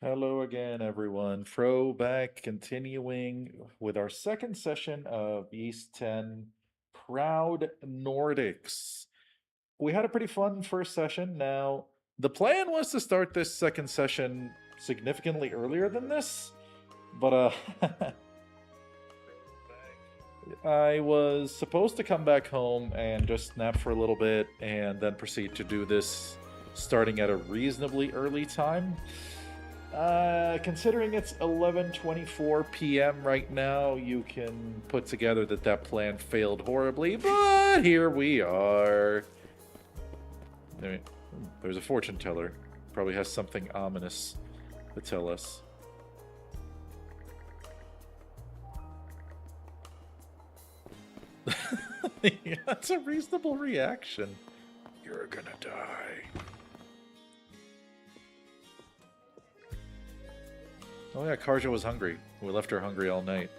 Hello again, everyone. Throwback continuing with our second session of East 10 Proud Nordics. We had a pretty fun first session. Now, the plan was to start this second session significantly earlier than this, but I was supposed to come back home and just nap for a little bit and then proceed to do this starting at a reasonably early time. Considering it's 11:24 p.m. right now, you can put together that that plan failed horribly, but here we are. There's a fortune teller. Probably has something ominous to tell us. That's a reasonable reaction. You're gonna die. Oh yeah, Karja was hungry. We left her hungry all night.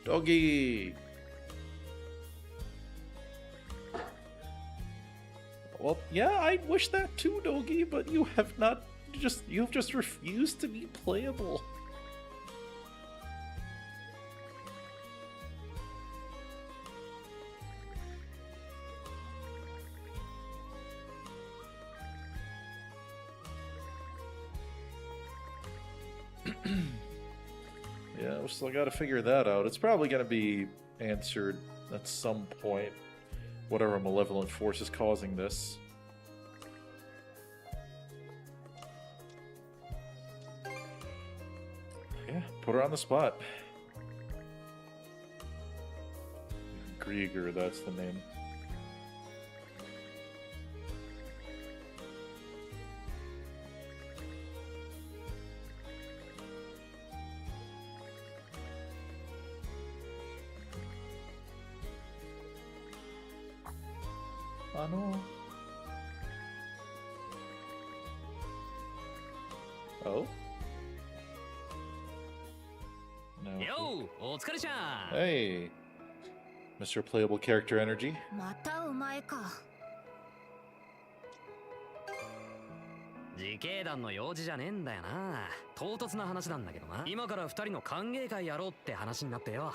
Doggy! Well, yeah, I wish that too, Doggy, but you have not you've just refused to be playable. Yeah, we still gotta figure that out. It's probably gonna be answered at some point. Whatever malevolent force is causing this. Yeah, put her on the spot. Grieger, that's the name. Oh? No. Yo, お疲れちゃん。 Hey, Mr. Playable Character Energy. またお前か。自警団の用事じゃねえんだよな。唐突な話なんだけどな。今から二人の歓迎会やろうって話になってよ。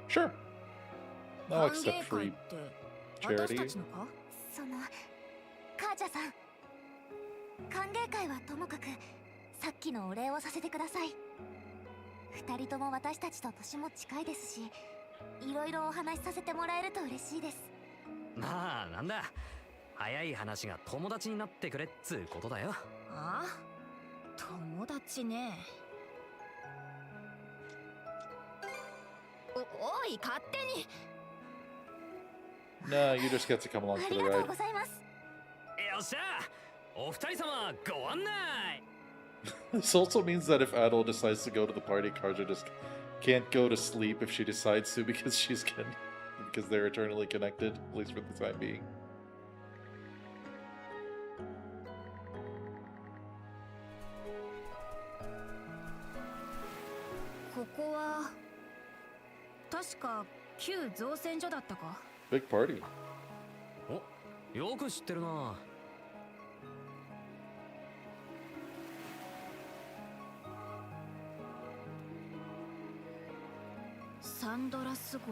Sure. I'll accept free 歓迎会って私 charity. たちのか？そのカージャさん、歓迎会はともかくさっきのお礼をさせてください。二人とも私たちと年も近いですし、いろいろお話しさせてもらえると嬉しいです。まあなんだ、早い話が友達になってくれっつうことだよ。ああ、友達ね。おい、勝手に。No, you just get to come along あ for り the がとう ride. ございます。よっしゃ、お二人様ご案内。This also means that if Adol decides to go to the party, Karja just can't go to sleep if she decides to because they're eternally connected, at least for the time being. ここは確か旧造船所だったか。 Big party. お、よく知ってるな。サンドラス号。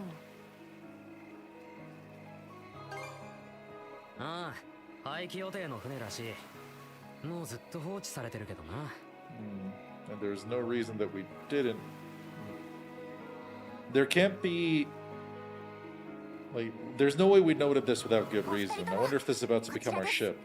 ああ、廃棄予定の船らしい。もうずっと放置されてるけどな。And there's no reason that we didn't. There can't be. Like, there's no way we noted this without good reason. I wonder if this is about to become our ship.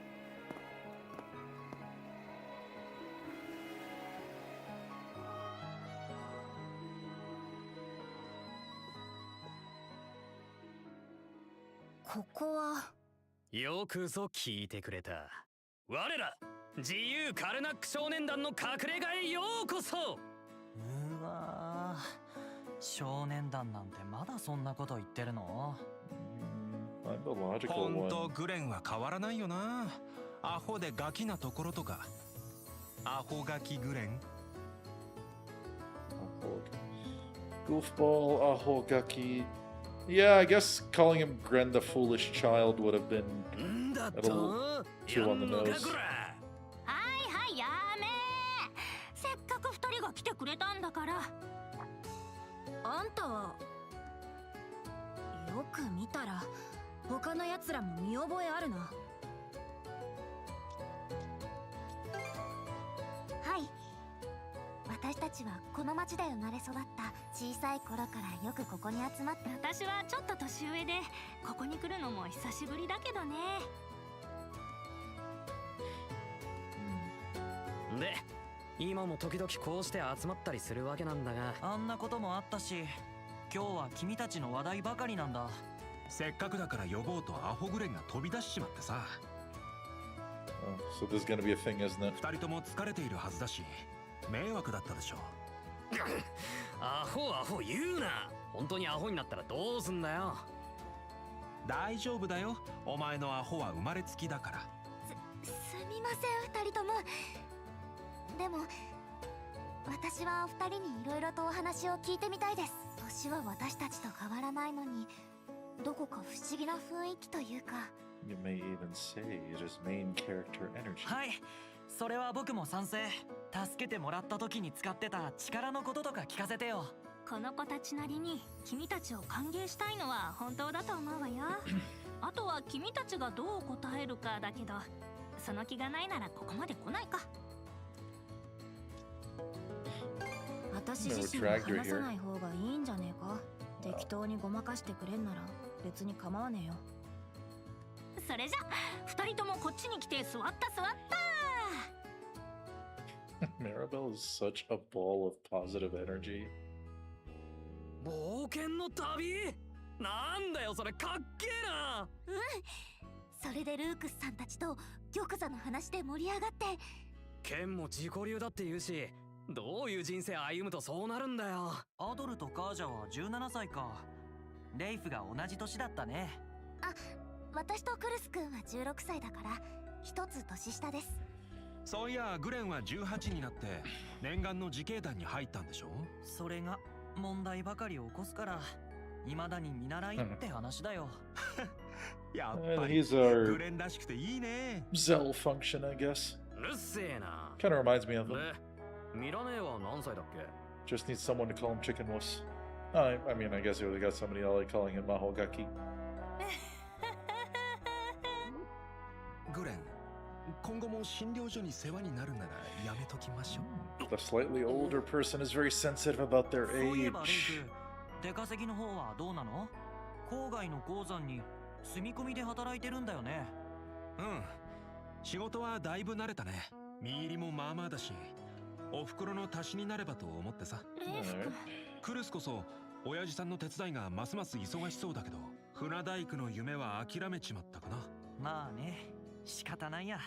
ここはよくぞ聞いてくれた。我ら自由カルナック少年団の隠れ家へようこそ。うわー、少年団なんてまだそんなこと言ってるの？ I'm the logical ほんと one. グレンは変わらないよな。アホでガキなところとか。アホガキグレン。 Goofball, Ahogaki. Yeah, I guess calling him Gren the Foolish Child would have been んだ a little と too on the やんのか nose. こら。来てくれたんだから。あんたはよく見たら他のやつらも見覚えあるな。はい、私たちはこの町で生まれ育った小さい頃からよくここに集まって。私はちょっと年上でここに来るのも久しぶりだけどね。で今も時々こうして集まったりするわけなんだが、あんなこともあったし、今日は君たちの話題ばかりなんだ。せっかくだから呼ぼうとアホグレンが飛び出しちまってさ。Oh, so this is gonna be a thing, isn't it? 二人とも疲れているはずだし迷惑だったでしょ。アホ言うな。本当にアホになったらどうすんだよ。大丈夫だよ、お前のアホは生まれつきだから。すみません、二人とも。でも私はお二人にいろいろとお話を聞いてみたいです。年は私たちと変わらないのに、どこか不思議な雰囲気というか。 You may even say it is main character energy. はい、それは僕も賛成。助けてもらった時に使ってた力のこととか聞かせてよ。この子たちなりに君たちを歓迎したいのは本当だと思うわよ。あとは君たちがどう答えるかだけど、その気がないならここまで来ないか。私自身は話さない方がいいんじゃねえか。適当にごまかしてくれんなら別に構わねえよ。それじゃ二人ともこっちに来て座った。Maribel is such a ball of positive energy. 冒険の旅なんだよそれ、かっけえな。それでルークスさんたちと玉座の話で盛り上がって。剣も自己流だって言うし、どういう人生歩むとそうなるんだよ。アドルとカージャは17歳か。レイフが同じ年だったね。あ、私とクルス君は16歳だから一つ年下です。そういやグレンは18になって念願の自警団に入ったんでしょ。それが問題ばかり起こすから未だに見習いって話だよ。やっ And ぱり he's グ our レンらしくていいね。 Zell function, I guess. うるせえな。 Kind of reminds me of him. でミラネーは何歳だっけ。 Just needs someone to call him Chicken Wuss. I mean, I guess he really got somebody I like calling him Mahogaki. グレン、今後も診療所に世話になるならやめときましょう。 The slightly older person is very sensitive about their そういえばレイ age. フ、出稼ぎの方はどうなの？郊外の鉱山に住み込みで働いてるんだよね。うん、仕事はだいぶ慣れたね。身入りもまあまあだし、お袋の足しになればと思ってさ。 Alright. クルスこそ親父さんの手伝いがますます忙しそうだけど、船大工の夢は諦めちまったかな。まあね、仕方ないや。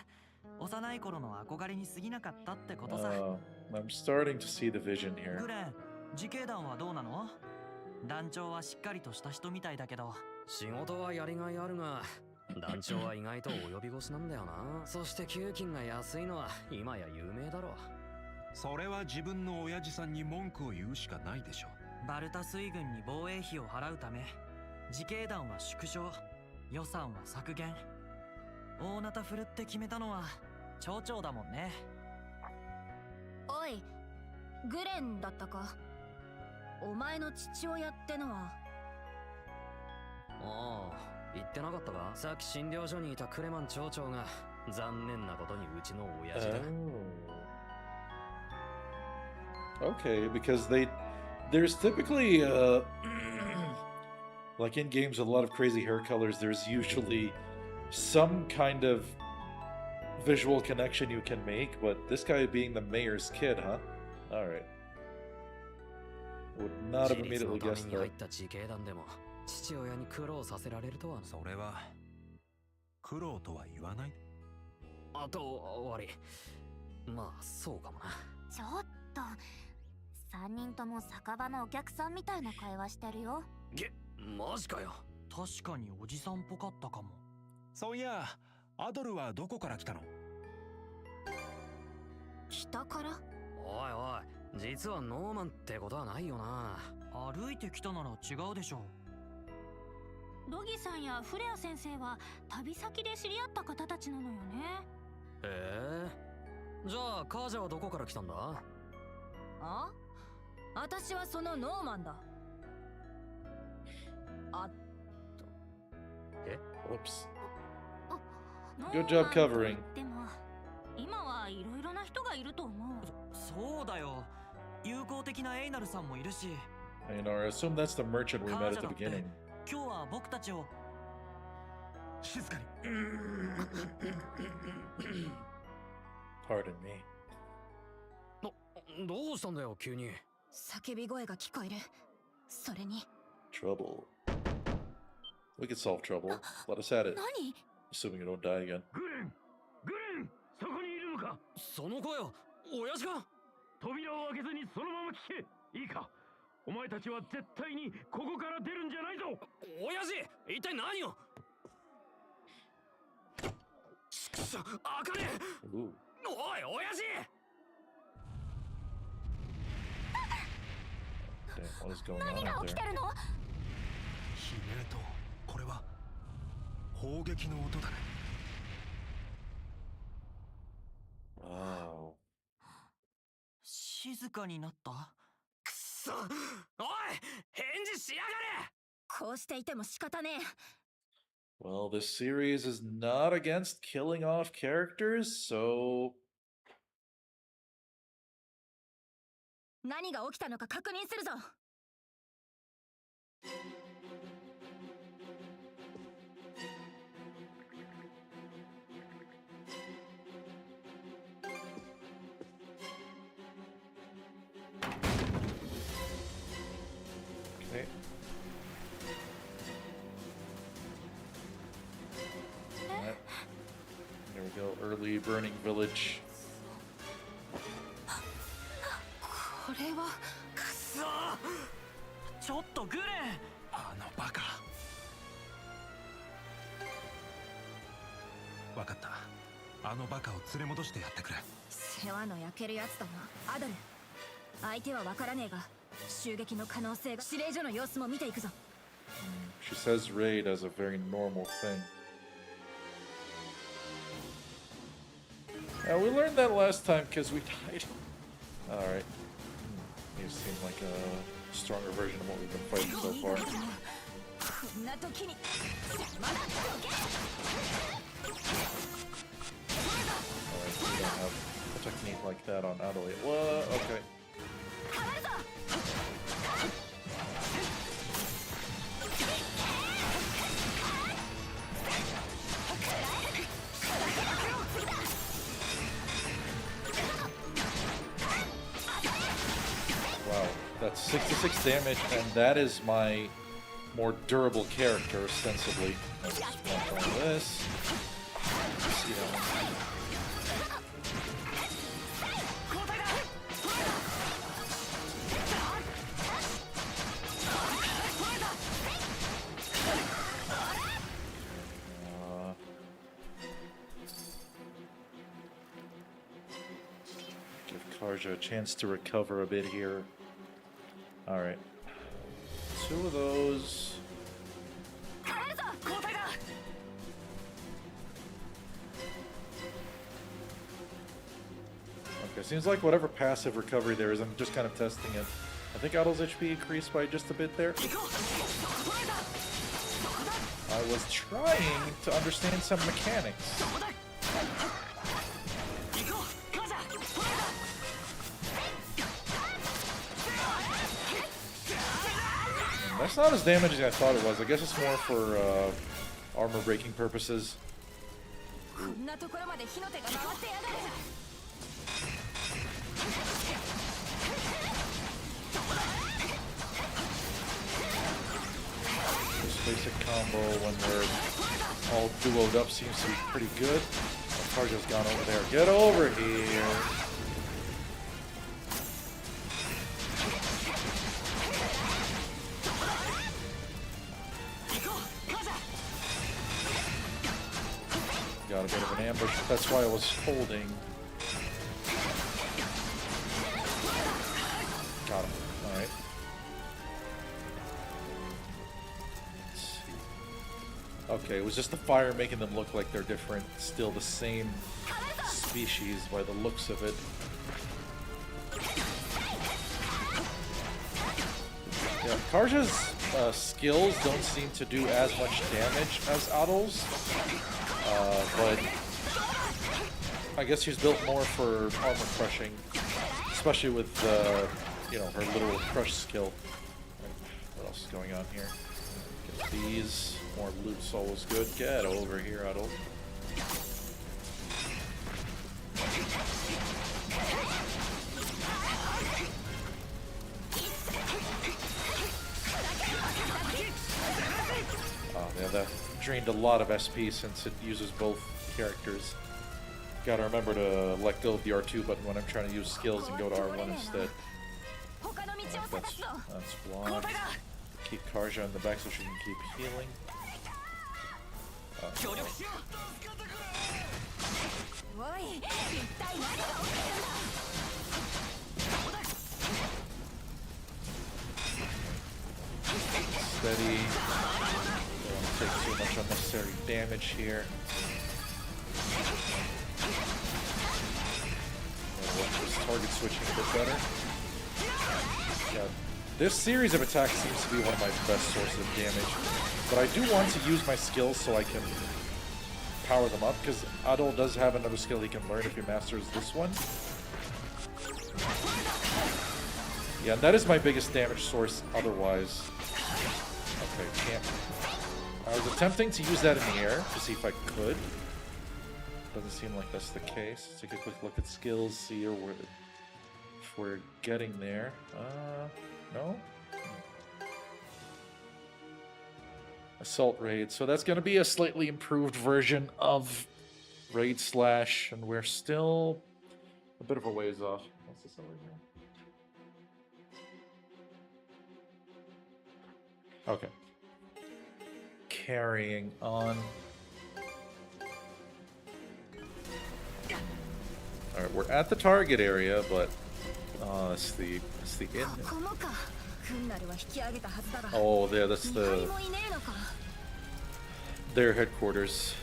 幼い頃の憧れに過ぎなかったってことさ。I'm starting to see the vision グ here. レン、自警団はどうなの？団長はしっかりとした人みたいだけど。仕事はやりがいあるが、団長は意外と及び腰なんだよな。そして給金が安いのは今や有名だろ。それは自分の親父さんに文句を言うしかないでしょ。バルタ水軍に防衛費を払うため、自警団は縮小、予算は削減。大なた振るって決めたのは町長だもんね。おい、グレンだったか。お前の父親ってのは。ああ、言ってなかったか。さっき診療所にいたクレマン町長が残念なことにうちの親父だ。Okay, because there's typically like in games with a lot of crazy hair colors, there's usually some kind of visual connection you can make, but this guy being the mayor's kid, huh? Alright. Would not have 自立 immediately のため guessed に入っ that. た自警団でも父親に苦労させられるとはな。それは苦労とは言わない。あと悪い。まあそうかもな。ちょっと3人とも酒場のお客さんみたいな会話してるよ。マジかよ。確かにおじさんっぽかったかも。そういやアドルはどこから来たの？北から？おいおい、実はノーマンってことはないよな。歩いてきたなら違うでしょ。ロギさんやフレア先生は旅先で知り合った方たちなのよね。へえ。じゃあカージャはどこから来たんだ？あ、私はそのノーマンだ。あ、 Whoops. ノ Good ー job マンと covering. でも今はいろいろな人がいると思う。そうだよ。友好的なエイナルさんもいるし、 You know, I assume that's the merchant we met at the beginning. 今日は僕たちを。静かに。 Pardon me. どうしたんだよ急に。叫び声が聞こえる。それに Trouble. We could solve trouble. Let us at it. 何？ Assuming you don't die again. グレンそこにいるのか。その声は親父か。扉を開けずにそのまま聞け。いいか、お前たちは絶対にここから出るんじゃないぞ。親父一体何を。ちくしょあかね。 Ooh. おい親父。 Damn, what is going on 何が out 起きて there? るの？悲鳴と、これは砲撃の音だね。Wow. 静かになった。くそ。おい返事しやがれ。こうしていても仕方ねえ。 Well, this series is not against killing off characters, so 何が起きたのか確認するぞ。 okay. Alright. There we go. Early burning village. これはくそ。ちょっとグレン。あのバカ。わかった。あのバカを連れ戻してやってくれ。世話の焼けるやつだな、アドル。相手は分からねえが、襲撃の可能性が。指令所の様子も見ていくぞ。 She says raid as a very normal thing. Yeah, we learned that last time because we died. Alright. These seem like a stronger version of what we've been fighting so far. こんな時に邪魔だ。どけ。 Alright, we don't have a technique like that on Adol yet. What? Okay. 変わるぞ。 Wow, that's 66 damage, and that is my more durable character, ostensibly. Let's just try this. Let's see how much. Give Karja a chance to recover a bit here. Alright. 2 of those. 変わるぞ。交代だ。 Okay, seems like whatever passive recovery there is, I'm just kind of testing it. I think Adol's HP increased by just a bit there. I was trying to understand some mechanics. That's not as damaging as I thought it was. I guess it's more for armor breaking purposes. こんなところまで火の手が回ってやがる。 This basic combo when they're all duoed up seems to be pretty good. Karja's gone over there. Get over here. Got a bit of an ambush. That's why I was holding. Got him. Alright. Let's see. Okay, it was just the fire making them look like they're different. Still the same species by the looks of it. Yeah, Karja's skills don't seem to do as much damage as Adol's, but I guess she's built more for armor crushing, especially with you know, her literal crush skill. What else is going on here? Get these. More loot's always good. Get over here, Adol. Yeah, that drained a lot of SP since it uses both characters. Gotta remember to let go of the R2 button when I'm trying to use skills and go to R1 instead. That's blocked. Keep Karja in the back so she can keep healing. Steady. Don't want to take too much unnecessary damage here. Watch this target switching a bit better. Yeah, this series of attacks seems to be one of my best sources of damage, but I do want to use my skills so I can power them up, because Adol does have another skill he can learn if he masters this one. Yeah, that is my biggest damage source otherwise. Okay, can't. I was attempting to use that in the air to see if I could. Doesn't seem like that's the case. Let's take a quick look at skills, see if we're getting there. No? Assault raid. So that's going to be a slightly improved version of Raid Slash, and we're still a bit of a ways off. What's this over here? Okay. Carrying on. Alright, we're at the target area, but that's the inn. Oh, there, that's their headquarters.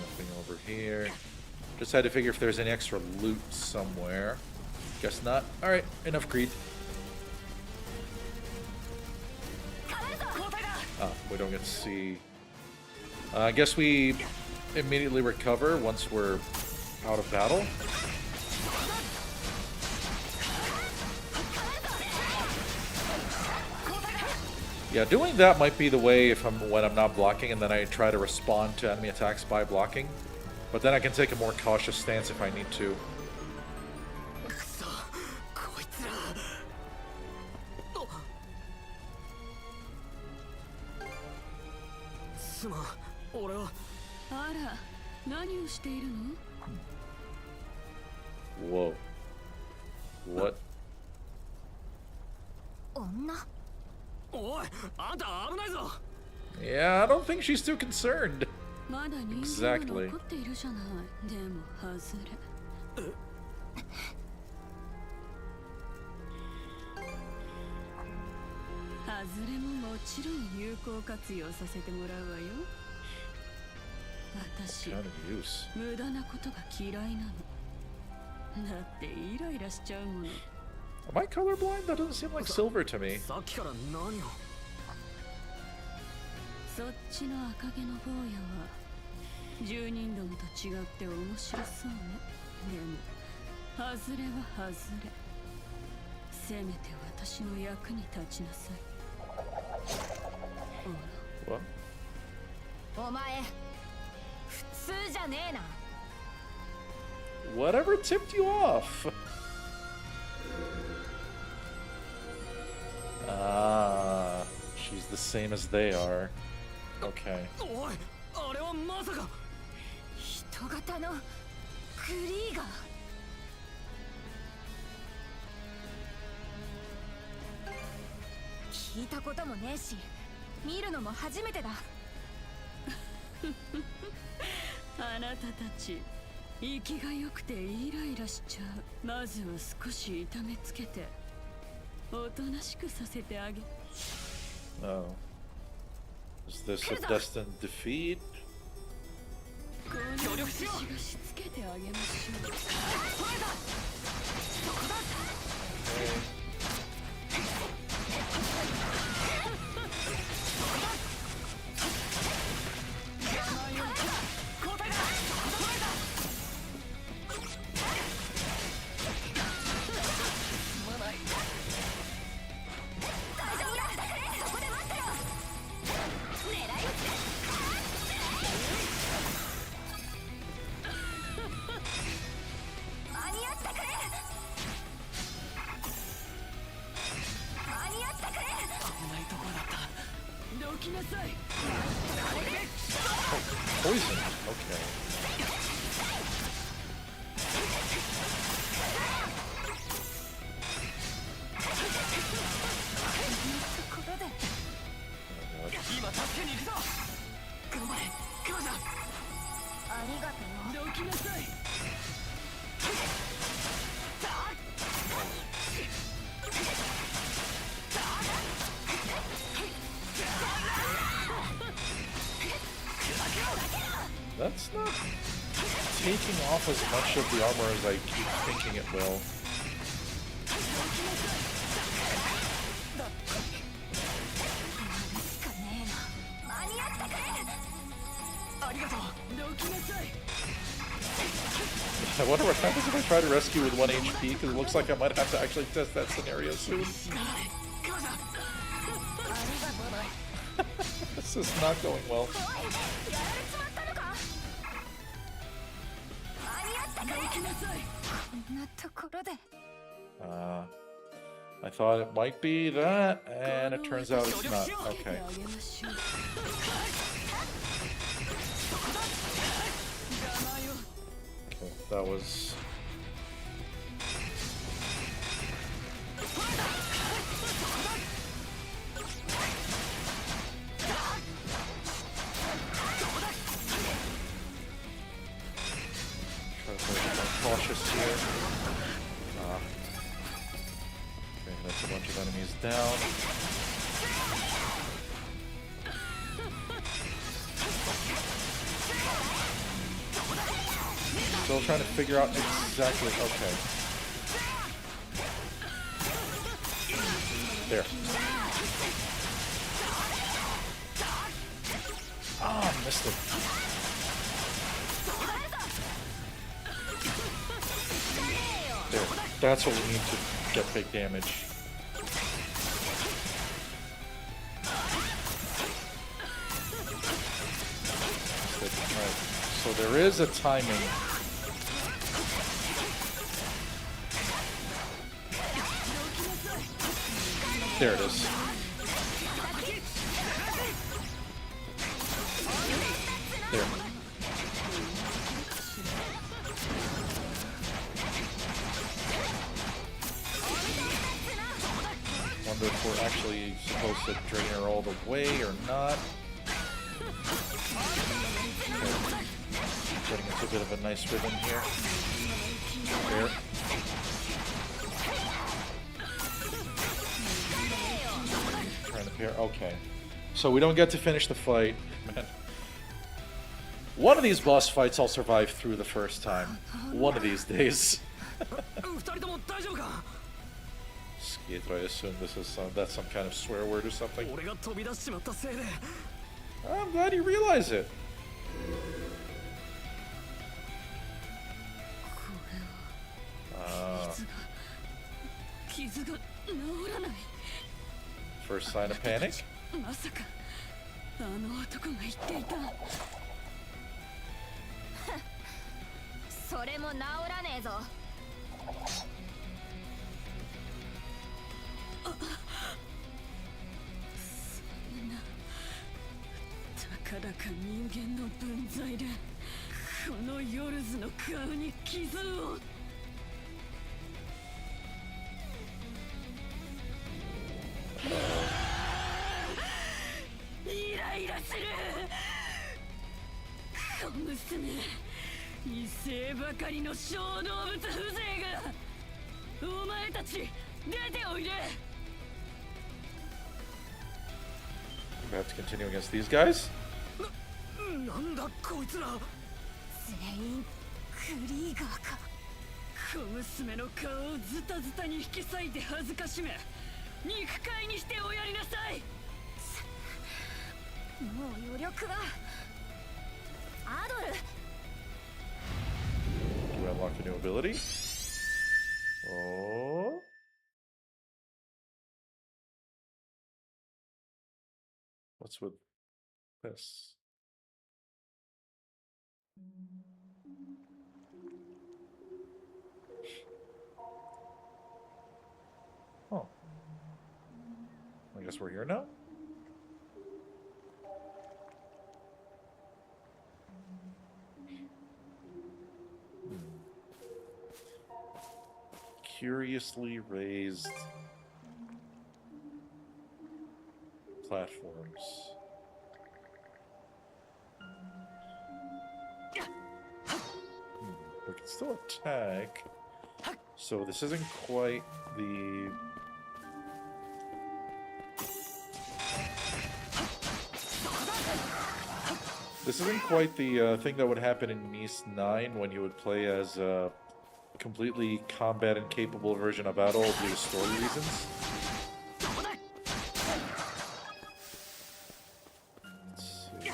Nothing over here. Just had to figure if there's any extra loot somewhere. Guess not. Alright, enough greed. We don't get to see. I guess we immediately recover once we're out of battle. Yeah, doing that might be the way when I'm not blocking, and then I try to respond to enemy attacks by blocking. But then I can take a more cautious stance if I need to. Whoa. What? Yeah, I don't think she's too concerned. Exactly. Kind of use. Am I colorblind? That doesn't seem like silver to me. What? Whatever tipped you off? Ah, she's the same as they are. Okay. 息が良くてイライラしちゃう。まずは少し痛めつけておとなしくさせてあげ。 Oh. Is this a destined defeat? 協力しよう。私がしつけてあげましょう。Poison. Okay. That's not taking off as much of the armor as I keep thinking it will. I wonder what happens if I try to rescue with 1 HP, because it looks like I might have to actually test that scenario soon. This is not going well. I thought it might be that, and it turns out it's not. Okay. Okay, that was... cautious here. Okay, that's a bunch of enemies down. Still trying to figure out exactly. Okay. There. Ah, missed it. There. That's what we need to get big damage. Right. So there is a timing. There it is. There. Wonder if we're actually supposed to drain her all the way or not. Okay. Getting into a bit of a nice rhythm here. There. Trying to pair. Okay. So we don't get to finish the fight. Man. One of these boss fights I'll survive through the first time. One of these days. Skietro, I assume this is that's some kind of swear word or something. I'm glad you realize it. First sign of panic? まさかあの男が言っていた。それも治らねえぞ。そんなたかだか人間の分際でこのヨルズの顔に傷を。イライラする。小娘威勢ばかりの小動物風情が。お前たち出ておいで。 We have to continue against these guys? なんだこいつら。全員クリーガーか。小娘の顔をズタズタに引き裂いて恥ずかしめ、肉塊にしておやりなさい。もう余力は。アドル。 Do we unlock a new ability? Oh. What's with this? Oh. I guess we're here now? Curiously raised platforms. We can still attack. So this isn't quite the... This isn't quite the thing that would happen in Ys 9 when you would play as a completely combat incapable version of Adol due to story reasons. Let's see.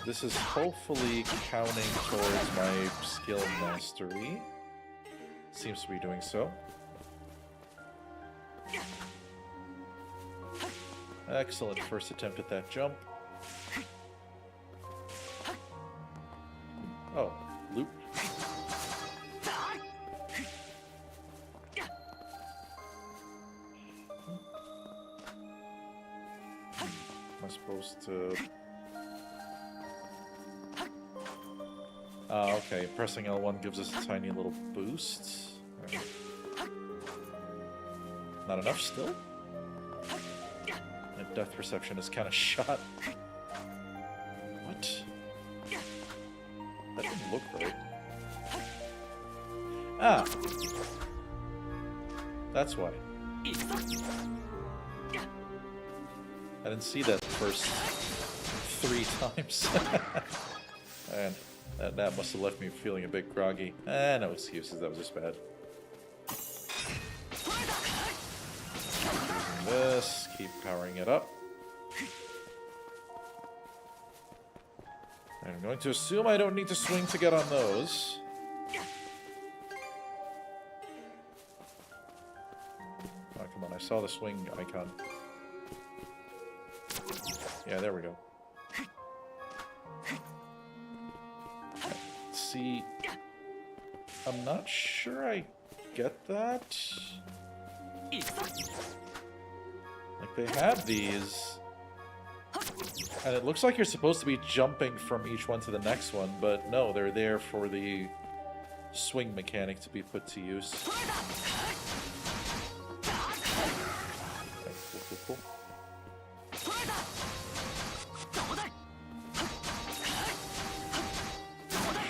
This is hopefully counting towards my skill mastery. Seems to be doing so. Excellent first attempt at that jump. Oh, loop. Am I supposed to... Ah, okay. Pressing L1 gives us a tiny little boost. Right. Not enough still? And depth perception is kind of shot. What? That didn't look right. Ah! That's why. I didn't see that first 3 times. And that must have left me feeling a bit groggy. No excuses, that was just bad. Using this, keep powering it up. I'm going to assume I don't need to swing to get on those. Oh, come on, I saw the swing icon. Yeah, there we go. Let's see. I'm not sure I get that. Like, they have these. And it looks like you're supposed to be jumping from each one to the next one, but no, they're there for the swing mechanic to be put to use. Okay, cool.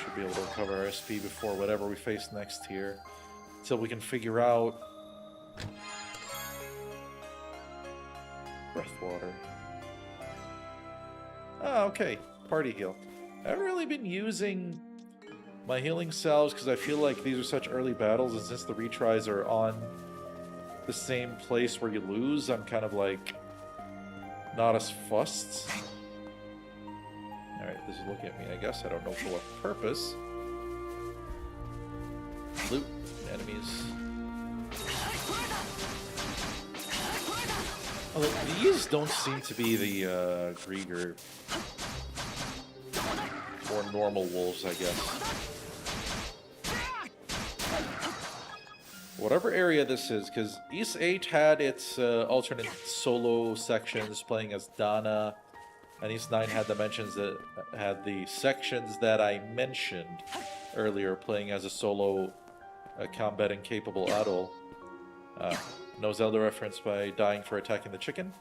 Should be able to recover our SP before whatever we face next here, until we can figure out breath water. Ah, okay. Party heal. I haven't really been using my healing salves because I feel like these are such early battles, and since the retries are on the same place where you lose, I'm kind of like not as fussed. Alright, this is looking at me, I guess. I don't know for what purpose. Loot enemies. Although these don't seem to be the Grieger or normal wolves, I guess. Whatever area this is, because Ys 8 had its alternate solo sections playing as Dana, and Ys 9 had the mentions that had the sections that I mentioned earlier playing as a solo combat incapable Adol. No Zelda reference by dying for attacking the chicken.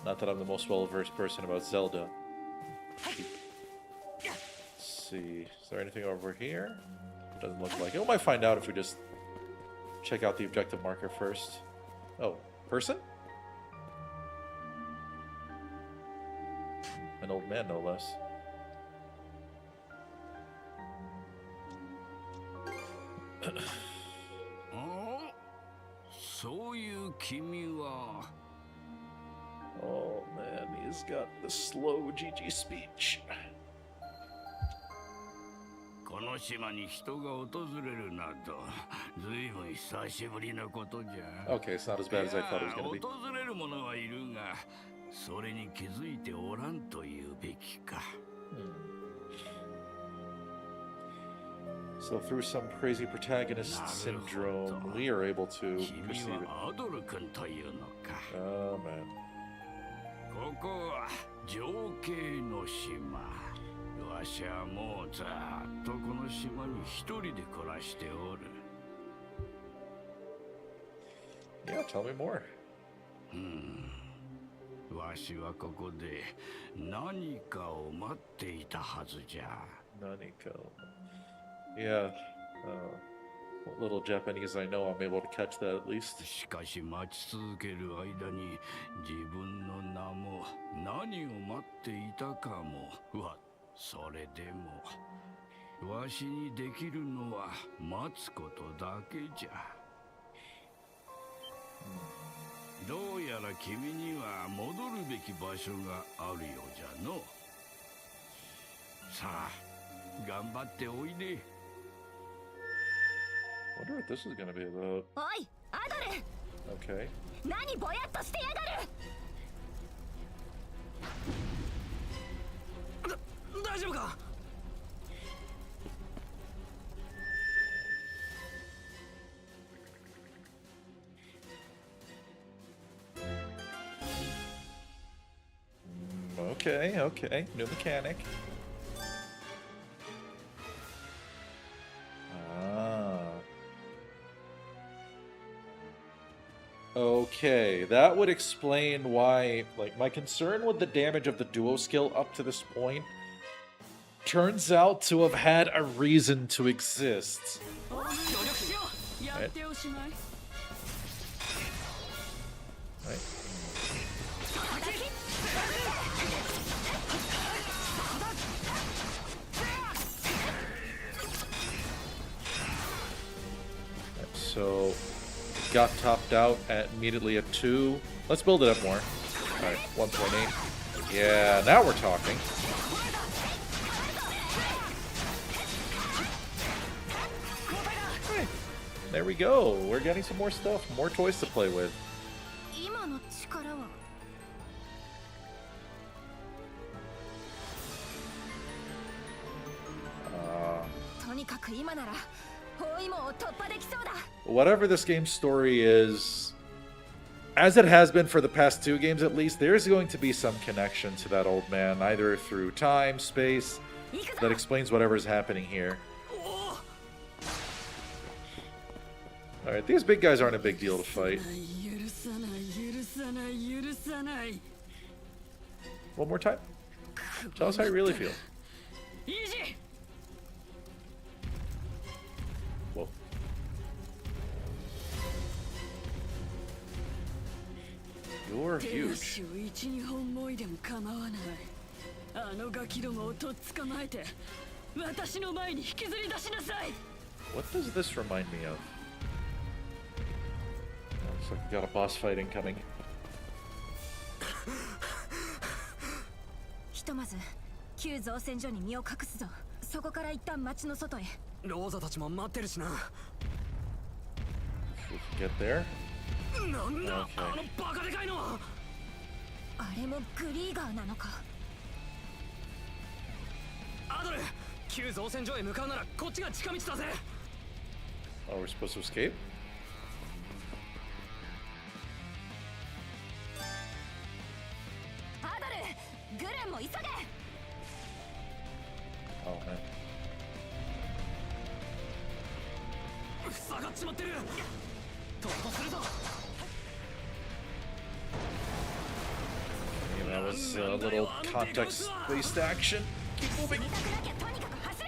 Not that I'm the most well-versed person about Zelda. Let's see. Is there anything over here? It doesn't look like it. We might find out if we just check out the objective marker first. Oh, person? An old man, no less. Oh man, he's got the slow GG speech. この島に人が訪れるなど、ずいぶん久しぶりのことじゃ。Okay, it's not as bad as I thought it was going to be. 訪れる者はいるが、それに気づいておらんというべきか。So through some crazy protagonist syndrome, we are able to perceive it. アドル君というのか。Oh man. ここは情景の島。わしはもうずっとこの島に一人で暮らしておる。Yeah, tell me more. わしはここで何かを待っていたはずじゃ。何か。Yeah. What little Japanese I know, I'm able to catch that at least. しかし待ち続ける間に自分の名も何を待っていたかもそれでもわしにできるのは待つことだけじゃ。どうやら君には戻るべき場所があるようじゃの。さあ頑張っておいで。Wonder what this is going to be about. おい、アドル。 Okay. 何ぼやっとしてやがる。大丈夫か。Okay, okay. New mechanic. Okay, that would explain why, like, my concern with the damage of the duo skill up to this point turns out to have had a reason to exist. Right. Right. So, got topped out at immediately at 2. Let's build it up more. Alright, 1.8. Yeah, now we're talking. Hey, there we go. We're getting some more stuff, more toys to play with. Whatever this game's story is, as it has been for the past 2 games at least, there's going to be some connection to that old man, either through time, space, that explains whatever's happening here. Alright, these big guys aren't a big deal to fight. One more time. Tell us how you really feel. Whoa. You're huge. What does this remind me of? Looks like we got a boss fight incoming. ひとまず旧造船所に身を隠すぞ。そこから一旦町の外へ。ローザたちも待ってるしな。Get there? なんだ、あのバカでかいのは。あれもグリーガーなのか。アドル、旧造船所へ向かうならこっちが近道だぜ。Oh, we're supposed to escape? Oh man. 塞がっちまってる。突破するぞ。That was a little context-based action. Keep moving. 死にたくなきゃとにかく走れ。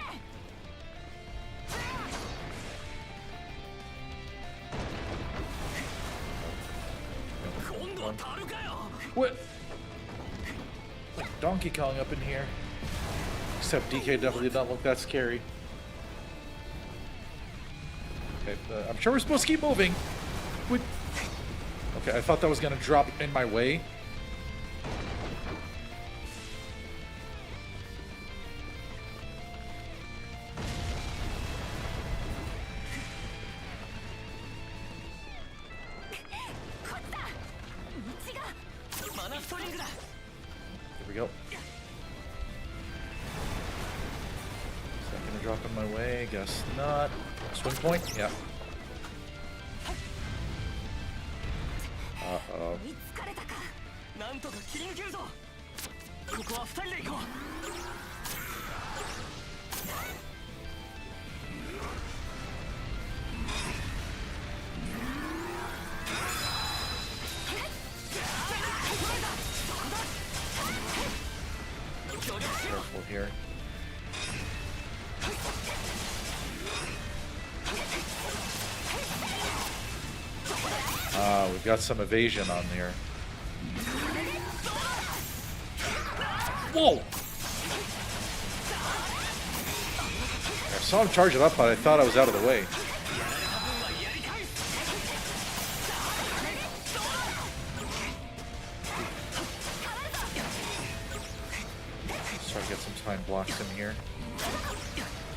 What? Donkey Kong up in here. Except DK definitely doesn't look that scary. Okay, I'm sure we're supposed to keep moving. What? Okay, I thought that was gonna drop in my way. Here we go. Is that gonna drop in my way? Guess not. Swing point? Yeah. Uh-oh. 追いつかれたか。なんとか切り抜けるぞ。ここは2人で行こCareful here. We've got some evasion on there. Whoa! I saw him charge it up, but I thought I was out of the way. Let's try to get some time blocks in here.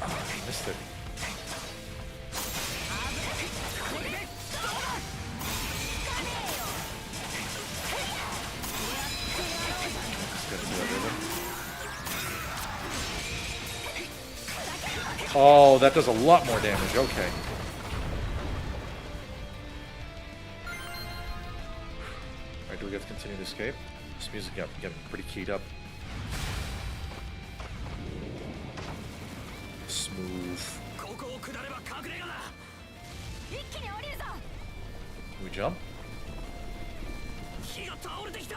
Oh, I missed it. Oh, that does a lot more damage. Okay. Alright, do we get to continue to escape? This music got getting pretty keyed up. Smooth. Can we jump?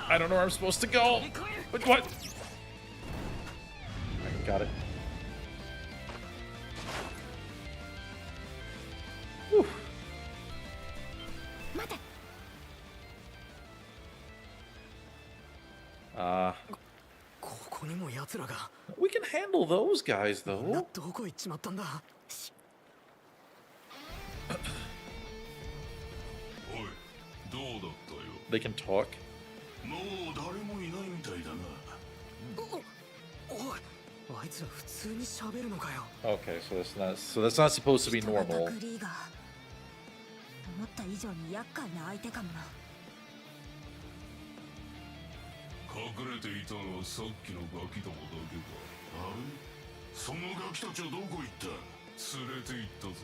I don't know where I'm supposed to go. What? I got it. Whew. We can handle those guys, though. They can talk. Okay, so that's not supposed to be normal. 思った以上に厄介な相手かもな。隠れていたのはさっきのガキどもだけか。あれ？そのガキたちはどこ行った？連れて行ったぜ。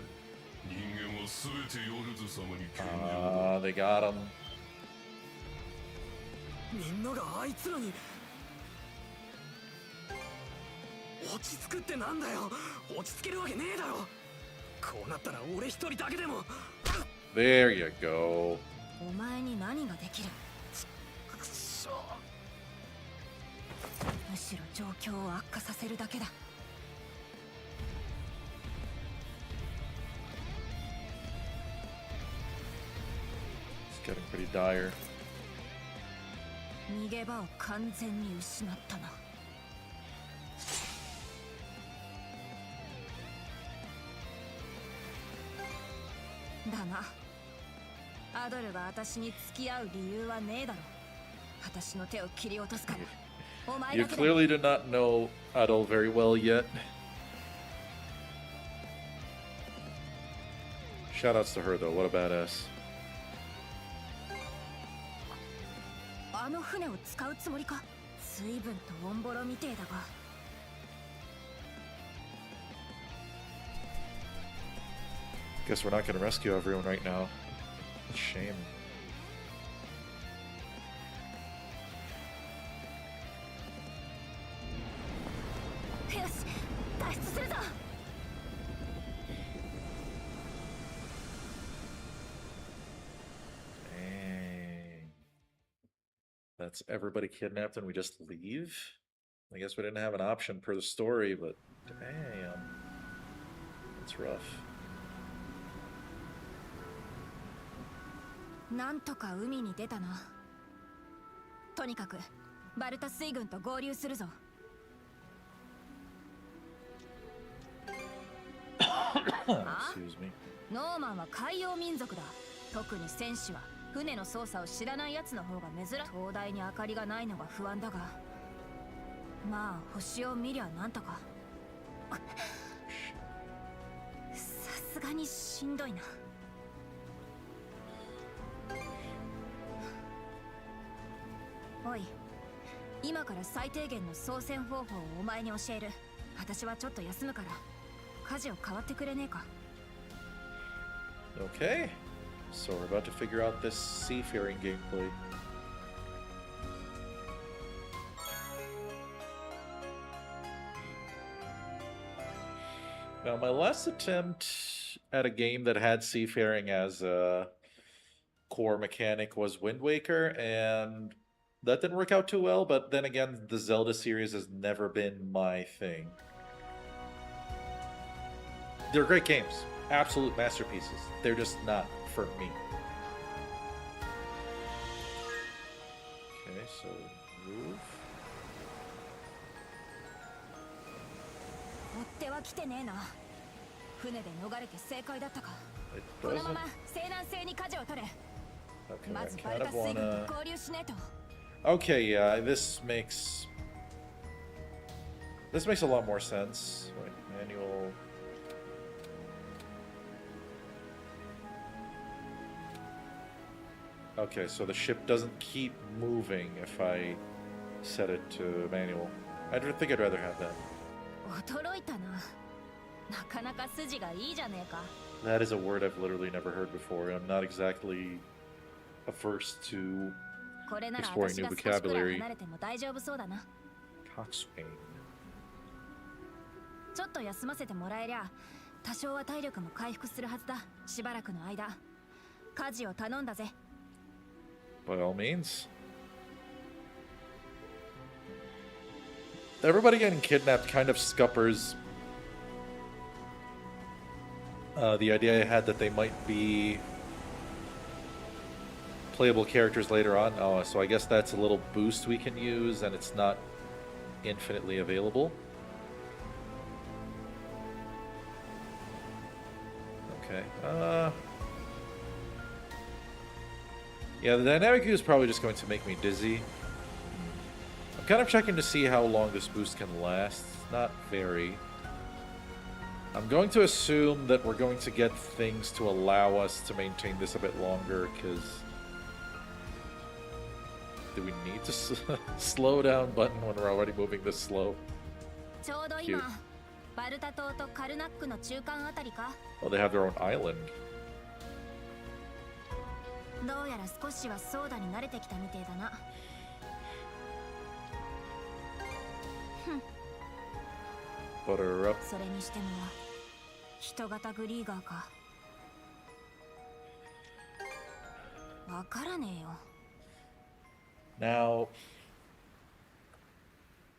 人間は全てヨルズ様に権限を。They got him. みんながあいつらに落ち着くってなんだよ。落ち着けるわけねえだろ。こうなったら俺一人だけでも。There you go. お前に何ができる？むしろ状況を悪化させるだけだ。It's getting pretty dire. 逃げ場を完全に失ったな。だな。アドルが私に付き合う理由はねえだろ。私の手を切り落とすから。お前 You だけで。 clearly do not know Adol very well yet. Shoutouts to her though. What a badass. あの船を使うつもりか。随分とオンボロみてえだが。Guess we're not going to rescue everyone right now. Shame. よし、脱出するぞ。Dang. it's everybody kidnapped and we just leave? I guess we didn't have an option per the story, but damn. It's rough. なんとか海に出たな。とにかくバルタ水軍と合流するぞ。Excuse me. ノーマンは海洋民族だ。特に戦士は船の操作を知らない奴の方が珍しい。灯台に明かりがないのが不安だが、まあ星を見りゃなんとか。さすがにしんどいな。おい、今から最低限の操船方法をお前に教える。私はちょっと休むから舵を代わってくれねえか。Okay, so we're about to figure out this seafaring gameplay. Now, my last attempt at a game that had seafaring as a core mechanic was Wind Waker, and that didn't work out too well, but then again, the Zelda series has never been my thing. They're great games, absolute masterpieces. They're just not for me. Okay, so move. 追っては来てねえな。船で逃れて正解だったか。 It このま doesn't. ま西南西に舵を取れ。 Okay, ま I ずバ kind ルタ of 水軍 wanna. と合流しねえと。 Okay, yeah, this makes a lot more sense. Wait, manual. Okay, so the ship doesn't keep moving if I set it to manual. I think I'd rather have that. 驚いたな。なかなか筋がいいじゃねえか。 That is a word I've literally never heard before. I'm not exactly averse to これなら exploring 私 new が少しくらい vocabulary. 離れても大丈夫そうだな。 Coxswain. ちょっと休ませてもらえりゃ、多少は体力も回復するはずだ。しばらくの間、舵を頼んだぜ。 By all means. Everybody getting kidnapped kind of scuppers the idea I had that they might be playable characters later on. Oh, so I guess that's a little boost we can use, and it's not infinitely available. Okay. Yeah, the dynamic view is probably just going to make me dizzy. I'm kind of checking to see how long this boost can last. Not very. I'm going to assume that we're going to get things to allow us to maintain this a bit longer, because... Do we need to slow down button when we're already moving this slow? ちょうど今、バルタ島とカルナックの中間あたりか。 Oh, they have their own island. どうやら少しはソーダに慣れてきたみてえだな。Butter up. それにしても人型グリーガーか。わからねえよ。 Now,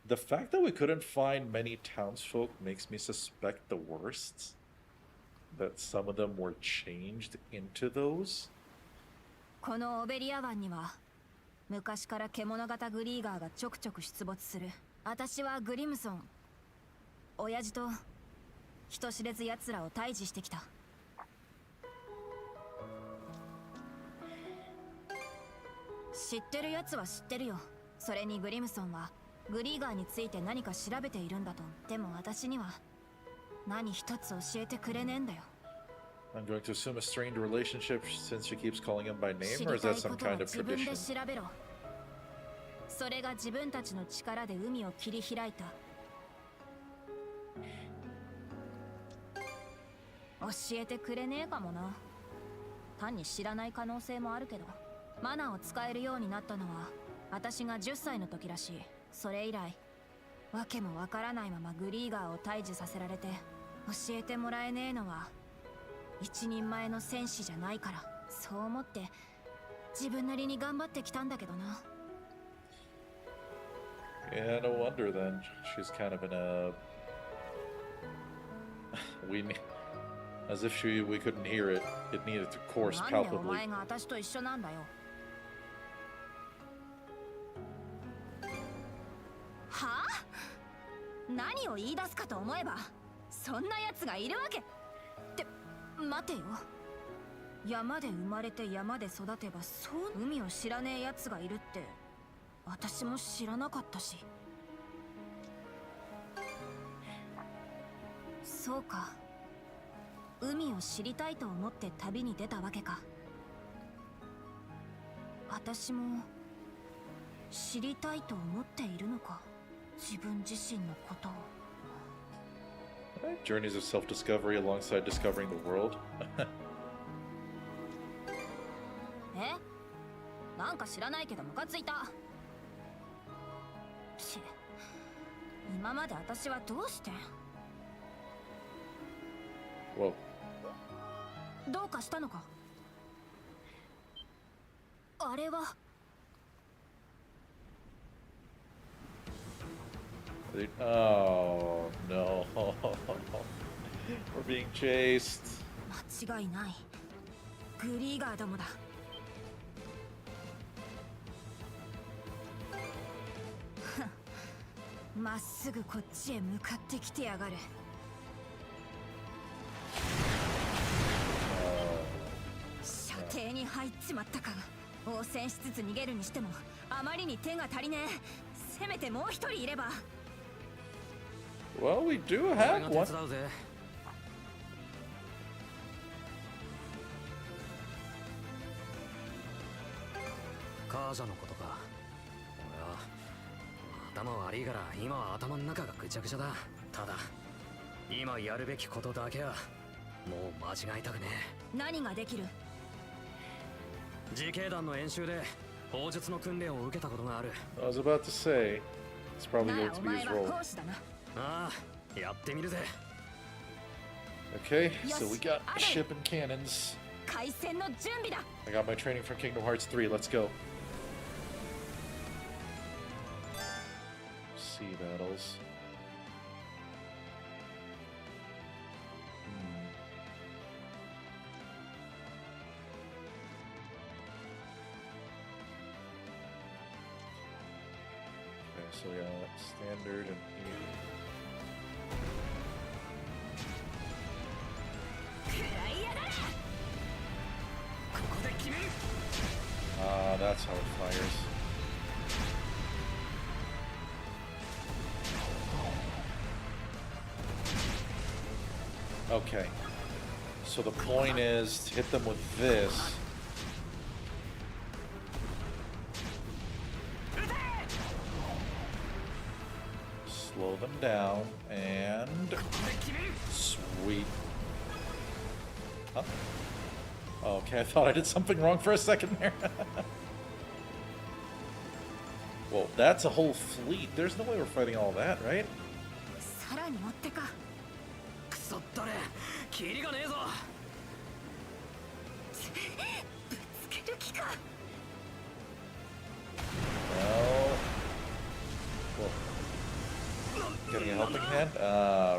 the fact that we couldn't find many townsfolk makes me suspect the worst. That some of them were changed into those. このオベリア湾には昔から獣型グリーガーがちょくちょく出没する。私はグリムソン、親父と人知れず奴らを退治してきた。知ってる奴は知ってるよ。それにグリムソンはグリーガーについて何か調べているんだと。でも私には何一つ教えてくれねえんだよ。 I'm going to assume a strained relationship since she keeps calling him by name, or is that some kind of 知りたいことは自分 tradition? で調べろ。それが自分たちの力で海を切り開いた。教えてくれねえかもな。単に知らない可能性もあるけど。マナーを使えるようになったのは私が10歳の時らしい。それ以来わけもわからないままグリーガーを退治させられて、教えてもらえねえのは一人前の戦士じゃないから。そう思って自分なりに頑張ってきたんだけどな。Yeah, no wonder then. She's kind of in a... As if we couldn't hear it. It needed to course なんでお palpably. 前が私と一緒なんだよ。はあ？何を言い出すかと思えば、そんな奴がいるわけ。って待てよ。山で生まれて山で育てばそう海を知らねえ奴がいるって私も知らなかったし。そうか。海を知りたいと思って旅に出たわけか。私も知りたいと思っているのか。自分自身のことを。Journeys of self-discovery alongside discovering the world. え？なんか知らないけどムカついた。ち、今まで私はどうして？ Whoa. どうかしたのか？あれは。Oh no. We're being chased. 間違いない。グリーガーどもだ。まっすぐこっちへ向かってきてやがる。射程に入っちまったか。応戦しつつ逃げるにしてもあまりに手が足りねえ。せめてもう一人いれば。Well, we do have one. カージャのことか。俺は頭悪いから今は頭の中がぐちゃぐちゃだ。ただ今やるべきことだけはもう間違いたくねえ。何ができる？自警団の演習で砲術の訓練を受けたことがある。 I was about to say, it's probably going to be his role. ああ、やってみるぜ。 Okay, so we got ship and cannons. 海戦の準備だ。 I got my training from Kingdom Hearts 3. Let's go. Sea battles. Okay, so we got standard and that's how it fires. Okay. So the point is to hit them with this. Slow them down and sweet. Huh? Okay, I thought I did something wrong for a second there. Well, that's a whole fleet. There's no way we're fighting all that, right? さらに持ってか。クソったれ、キリがねえぞ。ぶつける気か。Well, getting a helping hand?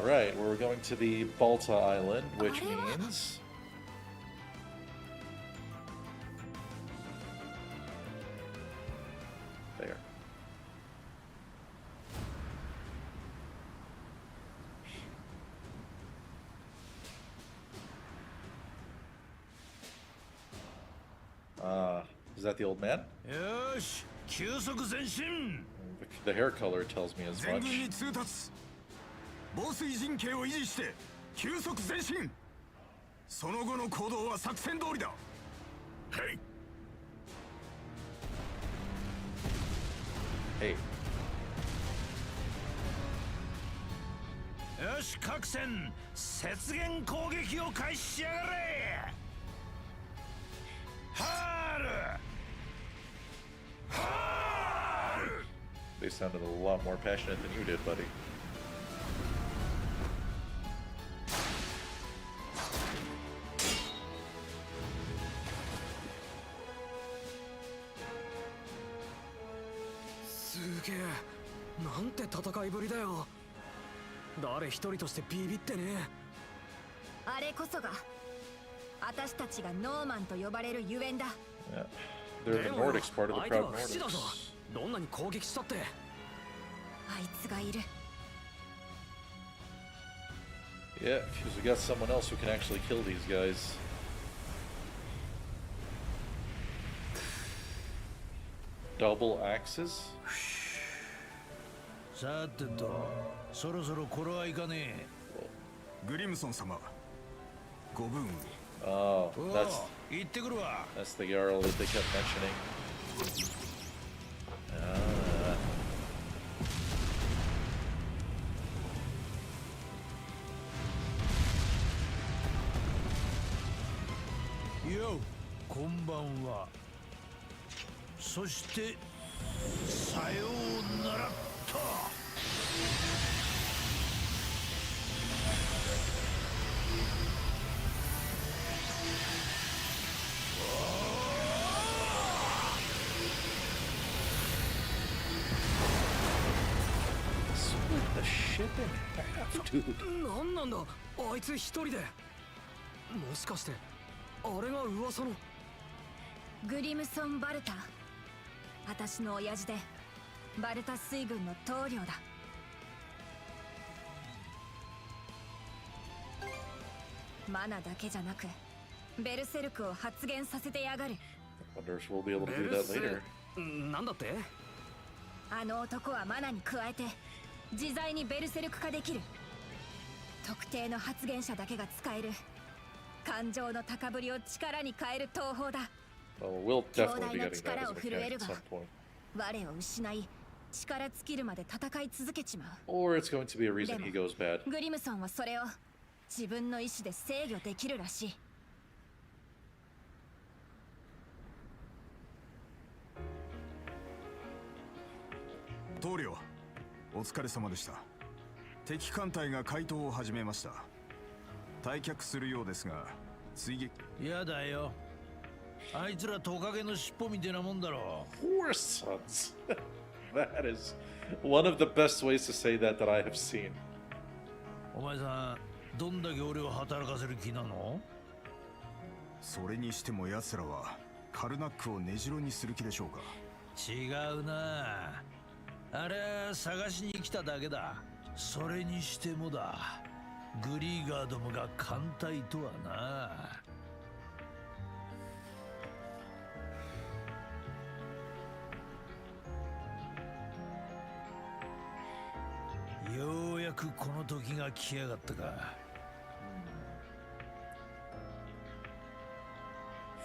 Right, we're going to the Balta Island, which means... There. Is that the old man? Yosh, 急速前進. The hair color tells me as 全 much. 軍に通達。防水陣形を維持して急速前進。その後の行動は作戦通りだ。はい。Hey. よし、各船雪原攻撃を開始しやがれ。ハール。They sounded a lot more passionate than you did, buddy. なんて戦いぶりだよ。誰一人としてビビってね。あれこそが私たちがノーマンと呼ばれるゆえんだ。 Yeah. They're the Nordics, part of the 相手 proud は不死だぞ。 Nordics. どんなに攻撃したって。あいつがいる。 Yeah, because we got someone else who can actually kill these guys. Double axes? さてと、そろそろ頃合いかね。グリムソン様、ご分 Oh, おお、 that's 行ってくるわ。 that's the Jarl that they kept mentioning. Ah. よう、こんばんは。そしてさようならと。Split the ship in half, dude. なんなんだあいつ一人で。もしかしてあれが噂の。グリムソン・バルタ、私の親父でバルタ水軍の棟梁だ。マナだけじゃなくベルセルクを発現させてやがる。 Wonder if we'll be able to do that later. なんだって。あの男はマナに加えて自在にベルセルク化できる。特定の発言者だけが使える感情の高ぶりを力に変える東宝だ。 Well, we'll 強 definitely 大 be な getting that 力 as を a 震え mechanic る at が some point. 我を失い力尽きるまで戦い続けちま Or it's going to be a う。 reason で he も goes bad. グリムソンはそれを自分の意志で制御できるらしい。棟梁、お疲れ様でした。敵艦隊が回答を始めました。退却するようですが、追撃。やだよ。あいつらトカゲの尻尾みたいなもんだろ。 Poor sons. That is one of the best ways to say that I have seen. お前さん、どんだけ俺を働かせる気なの？それにしても奴らはカルナックを根城にする気でしょうか。違うな。あれは探しに来ただけだ。それにしてもだ。グリーガーどもが艦隊とはな。ようやくこの時が来やがったか。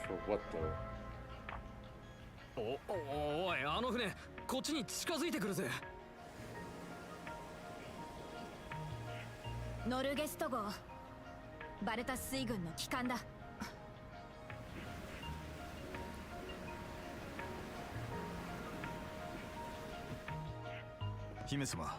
For what though? おい、あの船こっちに近づいてくるぜ。ノルゲスト号、バルタ水軍の旗艦だ。姫様、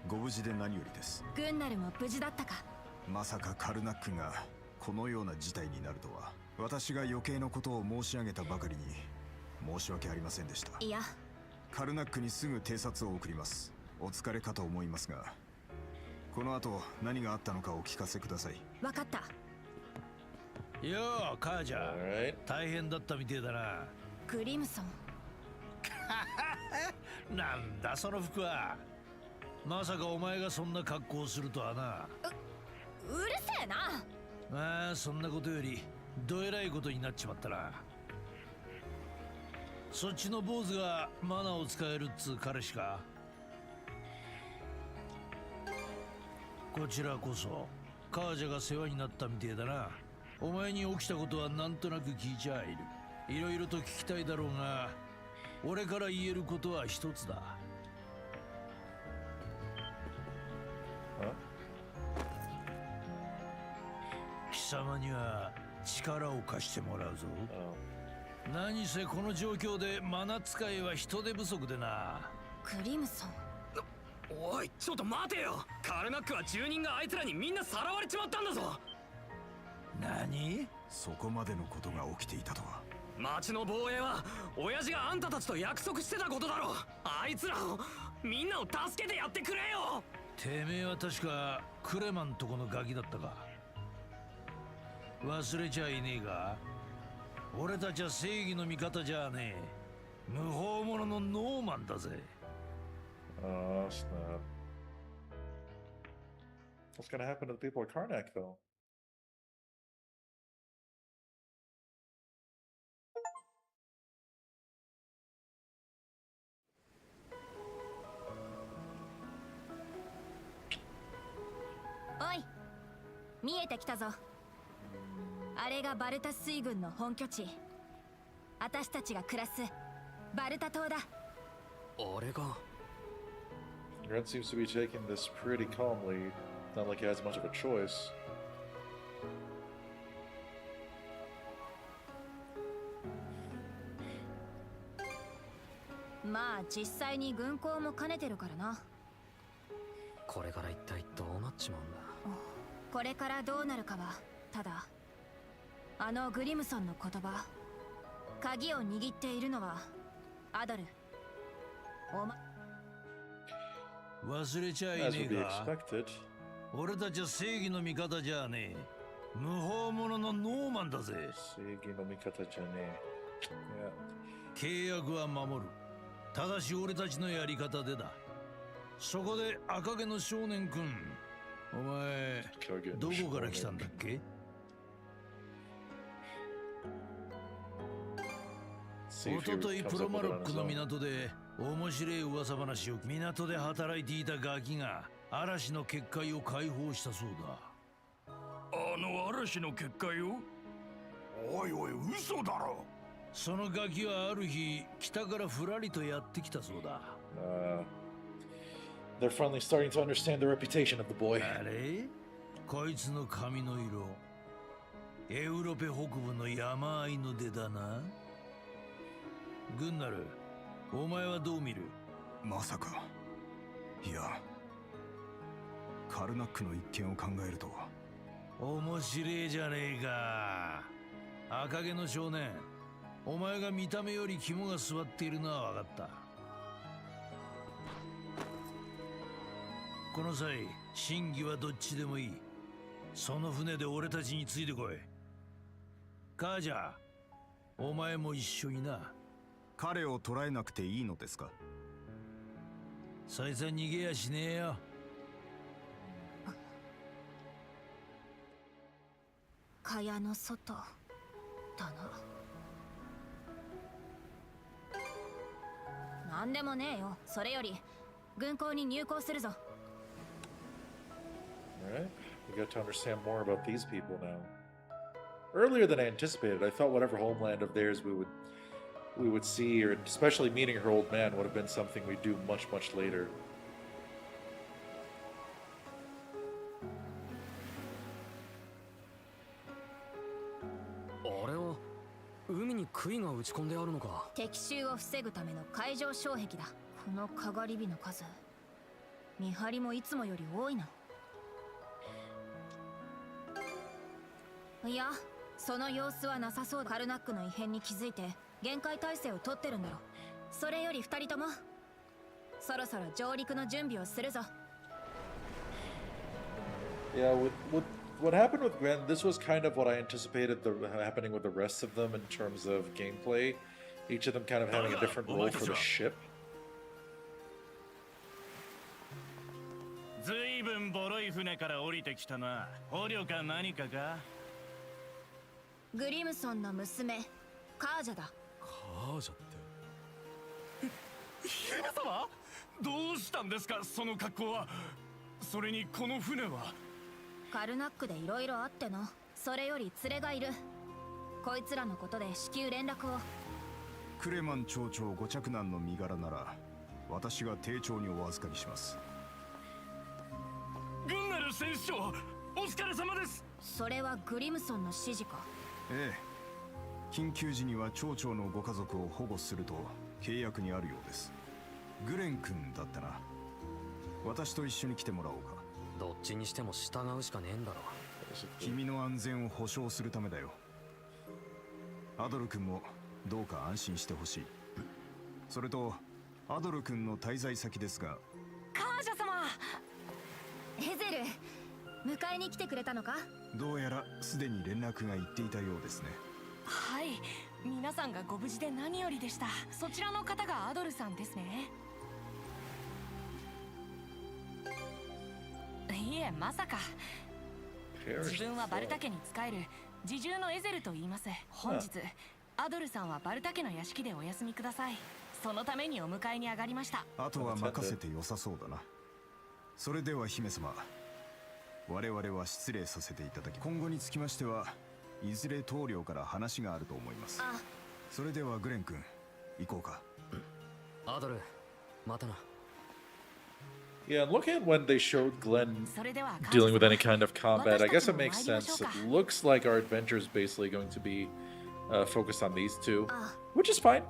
ご無事で何よりです。グンナルも無事だったか。まさかカルナックがこのような事態になるとは。私が余計なことを申し上げたばかりに申し訳ありませんでした。いや、カルナックにすぐ偵察を送ります。お疲れかと思いますが、この後何があったのかお聞かせください。わかった。よう、カージャ Alright. 大変だったみてえだな。グリムソン。なんだその服は。まさかお前がそんな格好をするとはな。うるせえな。まあそんなことよりどえらいことになっちまったな。そっちの坊主がマナを使えるっつう彼氏か。こちらこそカージャが世話になったみてえだな。お前に起きたことはなんとなく聞いちゃいる。いろいろと聞きたいだろうが、俺から言えることは一つだ。貴様には力を貸してもらうぞ。 Oh. 何せこの状況でマナ使いは人手不足でな。グリムソン。おい、ちょっと待てよ。カルナックは住人があいつらにみんなさらわれちまったんだぞ。何？そこまでのことが起きていたとは。町の防衛は親父があんたたちと約束してたことだろ。あいつらをみんなを助けてやってくれよ。てめえは確かクレマンとこのガキだったか。忘れちゃいねえか。俺たちは正義の味方じゃねえ。無法者のノーマンだぜ。Oh, snap. What's gonna happen to the people at Karnak, though? Oi! 見えてきたぞ。あれがバルタ水軍の本拠地。私たちが暮らすバルタ島だ。あれが Red seems to be taking this pretty calmly. Not like he has much of a choice. まあ実際に軍港も兼ねてるからな。これから一体どうなっちまうんだ。これからどうなるかはただあのグリムソンの言葉。鍵を握っているのはアドル。おま忘れちゃい As ね would be えか。 expected. 俺たちは正義の味方じゃねえ。無法者のノーマンだぜ。Seigi no mikataじゃねえ。契約は守る。ただし俺たちのやり方でだ。そこで赤毛の少年くん、お前どこから来たんだっけ？おとといプロマロックの港で面白い噂話を。港で働いていたガキが嵐の結界を解放したそうだ。あの嵐の結界を？おいおい、嘘だろ。そのガキはある日北からふらりとやってきたそうだ。They're finally starting to understand the reputation of the boy. あれ？こいつの髪の色、エウロペ北部の山あいの出だな。グンナル、お前はどう見る？まさか。いや、カルナックの一件を考えると。面白えじゃねえか。赤毛の少年、お前が見た目より肝が据わっているのは分かった。この際、真偽はどっちでもいい。その船で俺たちについてこい。カージャ、お前も一緒にな。彼を捕らえなくていいのですか？そいつは逃げやしねえよ。蚊帳の外だな。なんでもねえよ。それより軍港に入港するぞ。Alright, we got to understand more about these people now. Earlier than I anticipated, I thought whatever homeland of theirs we would see, or especially meeting her old man, would have been something we'd do much later. あれは海に杭が打ち込んであるのか。敵襲を防ぐための海上障壁だ。このかがり火の数、見張りもいつもより多いな。いや、その様子はなさそうだ。カルナックの異変に気づいて厳戒態勢を取ってるんだろう。それより二人ともそろそろ上陸の準備をするぞ。Yeah, what happened with Gwen, this was kind of what I anticipated happening with the rest of them in terms of gameplay. Each of them kind of having a different role for the ship. ずいぶんボロい船から降りてきたな。捕虜か何かか？グリムソンの娘、カージャだ。カージャって？姫様？どうしたんですか、その格好は。それにこの船は。カルナックでいろいろあってな。それより連れがいる。こいつらのことで至急連絡を。クレマン町長ご嫡男の身柄なら私が丁重にお預かりします。グンナル戦士長、お疲れ様です。それはグリムソンの指示か？ええ、緊急時には町長のご家族を保護すると契約にあるようです。グレン君だったな。私と一緒に来てもらおうか。どっちにしても従うしかねえんだろ。君の安全を保証するためだよ。アドル君もどうか安心してほしい。それとアドル君の滞在先ですが。カージャ様。ヘゼル、迎えに来てくれたのか？どうやらすでに連絡が行っていたようですね。はい、皆さんがご無事で何よりでした。そちらの方がアドルさんですね。いえ、まさか。自分はバルタ家に仕える侍従のエゼルと言います。本日アドルさんはバルタ家の屋敷でお休みください。そのためにお迎えに上がりました。あとは任せて良さそうだな。それでは姫様、我々は失礼させていただき、今後につきましてはいずれ棟梁から話があると思います。それではグレン君、行こうか。アドル、またな。Yeah, and look at when they showed Glenn dealing with any kind of combat. I guess it makes sense. It looks like our adventure is basically going to be focused on these two, which is fine.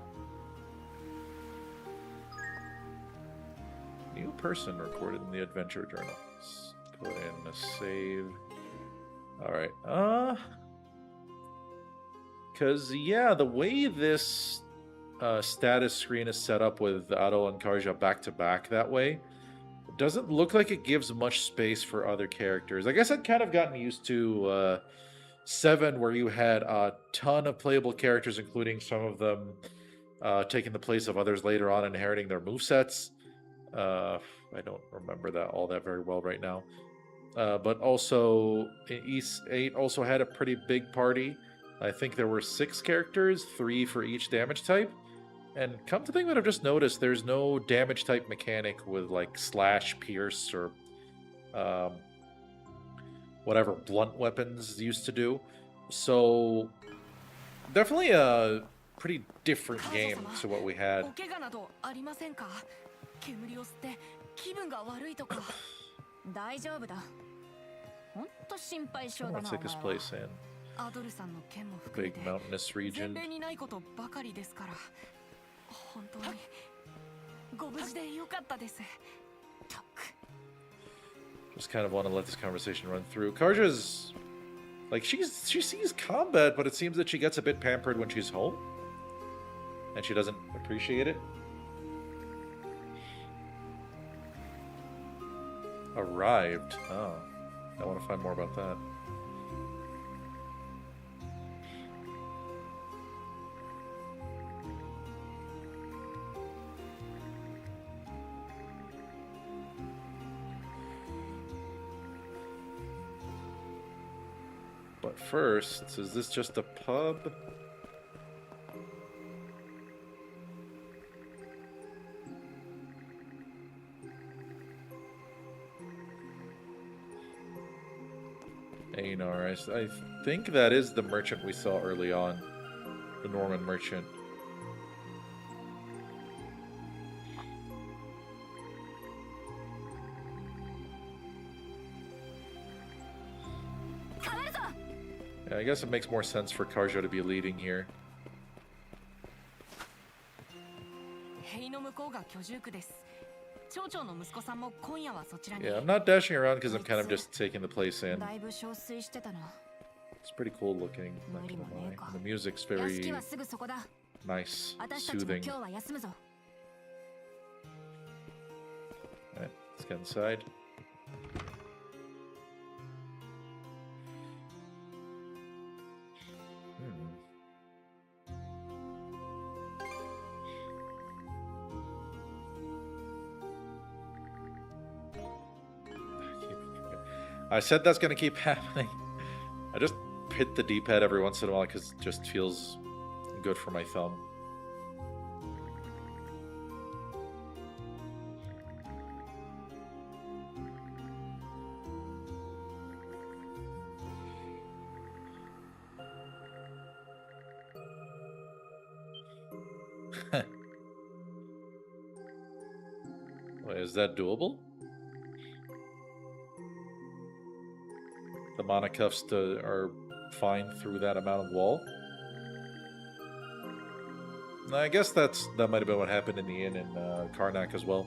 New person recorded in the adventure journal. Let's put in a save. All right. Because, yeah, the way this status screen is set up with Adol and Karja back-to-back that way, it doesn't look like it gives much space for other characters. I guess I'd kind of gotten used to 7, where you had a ton of playable characters, including some of them taking the place of others later on, inheriting their movesets. I don't remember that all that very well right now. But also, East 8 also had a pretty big party. I think there were 6 characters, 3 for each damage type. And come to think that I've just noticed, there's no damage type mechanic with like slash, pierce, or whatever blunt weapons used to do. So definitely a pretty different game to what we had. Let's take this place in. Big mountainous region. Just kind of want to let this conversation run through. Karja's like she sees combat, but it seems that she gets a bit pampered when she's home, and she doesn't appreciate it. Arrived. Oh, I want to find more about that. But first, is this just a pub? Einar, I think that is the merchant we saw early on. The Norman merchant. Yeah, I guess it makes more sense for Karja to be leading here. Yeah, I'm not dashing around because I'm kind of just taking the place in. It's pretty cool looking, not gonna lie. The music's very nice, soothing. Alright, let's get inside. I said that's going to keep happening. I just hit the D-pad every once in a while because it just feels good for my thumb. Wait, is that doable? The mana cuffs are fine through that amount of wall. I guess that might have been what happened in the inn in Karnak as well.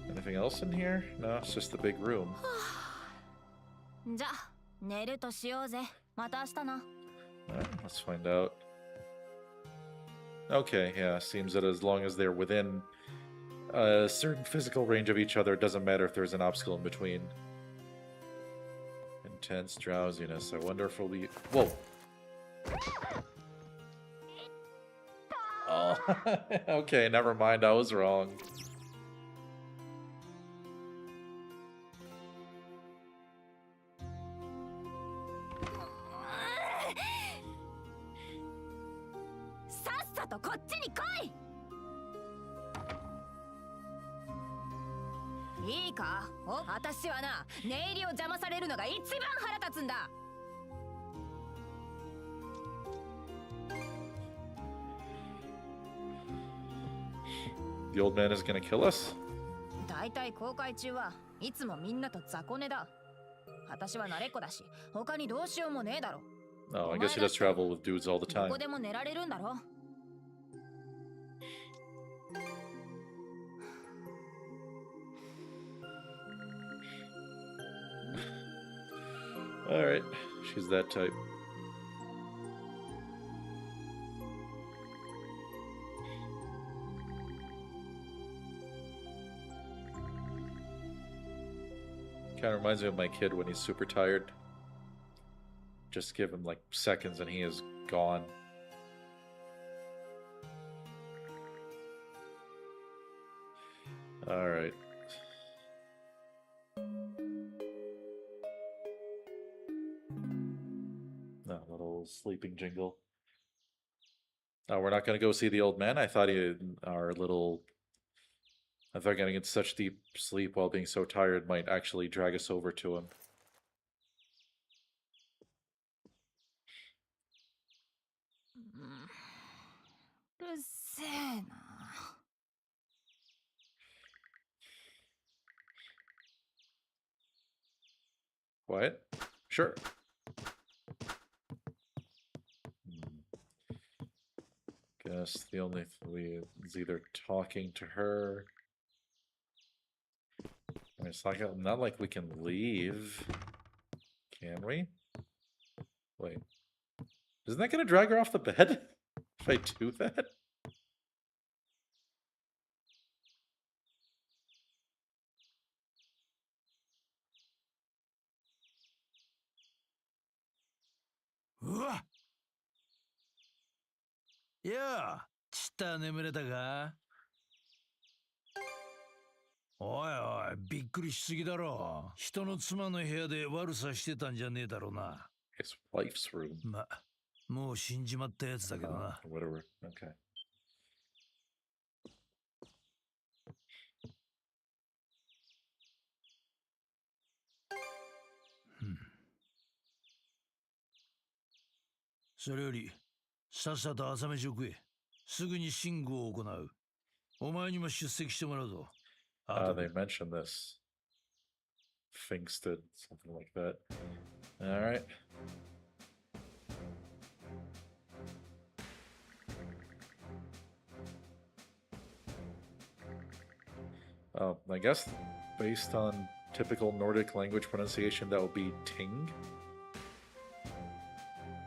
Anything else in here? No, it's just the big room. Alright, let's find out. Okay, yeah, seems that as long as they're within a certain physical range of each other, it doesn't matter if there's an obstacle in between. Intense drowsiness. I wonder if we'll be... Whoa! Oh, okay, never mind, I was wrong. The old man is gonna kill us? だいたい公開中はいつもみんなと雑魚寝だ。私は慣れっこだし、他にどうしようもねえだろ。Oh, I guess he does travel with dudes all the ど time. こでも寝られるんだろ。Alright, she's that type. Kind of reminds me of my kid when he's super tired. Just give him like seconds and he is gone. Alright. A little sleeping jingle. Oh, we're not going to go see the old man? I thought I thought getting into such deep sleep while being so tired might actually drag us over to him. Quiet? Sure. Guess the only thing is either talking to her. I mean, it's not like we can leave. Can we? Wait. Isn't that gonna drag her off the bed? If I do that? Yeah, ちった眠れたか？おいおい、びっくりしすぎだろ。人の妻の部屋で悪さしてたんじゃねえだろうな。His wife's room. ま、もう死んじまったやつだけどな。Whatever. Okay. それより、さっさと朝飯を食え。すぐに信号を行う。お前にも出席してもらうぞ。They mentioned this. Fingsted, something like that. Alright. I guess based on typical Nordic language pronunciation, that would be ting.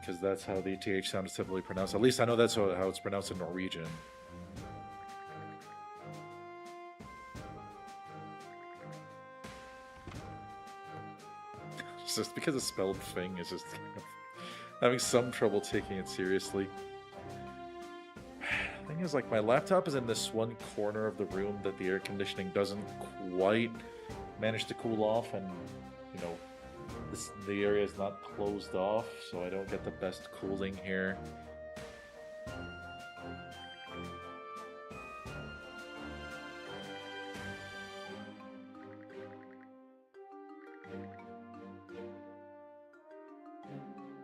Because that's how the TH sound is typically pronounced. At least I know that's how it's pronounced in Norwegian. Just because it's spelled thing is just having some trouble taking it seriously. Thing is, like, my laptop is in this one corner of the room that the air conditioning doesn't quite manage to cool off, and you know, the area is not closed off, so I don't get the best cooling here.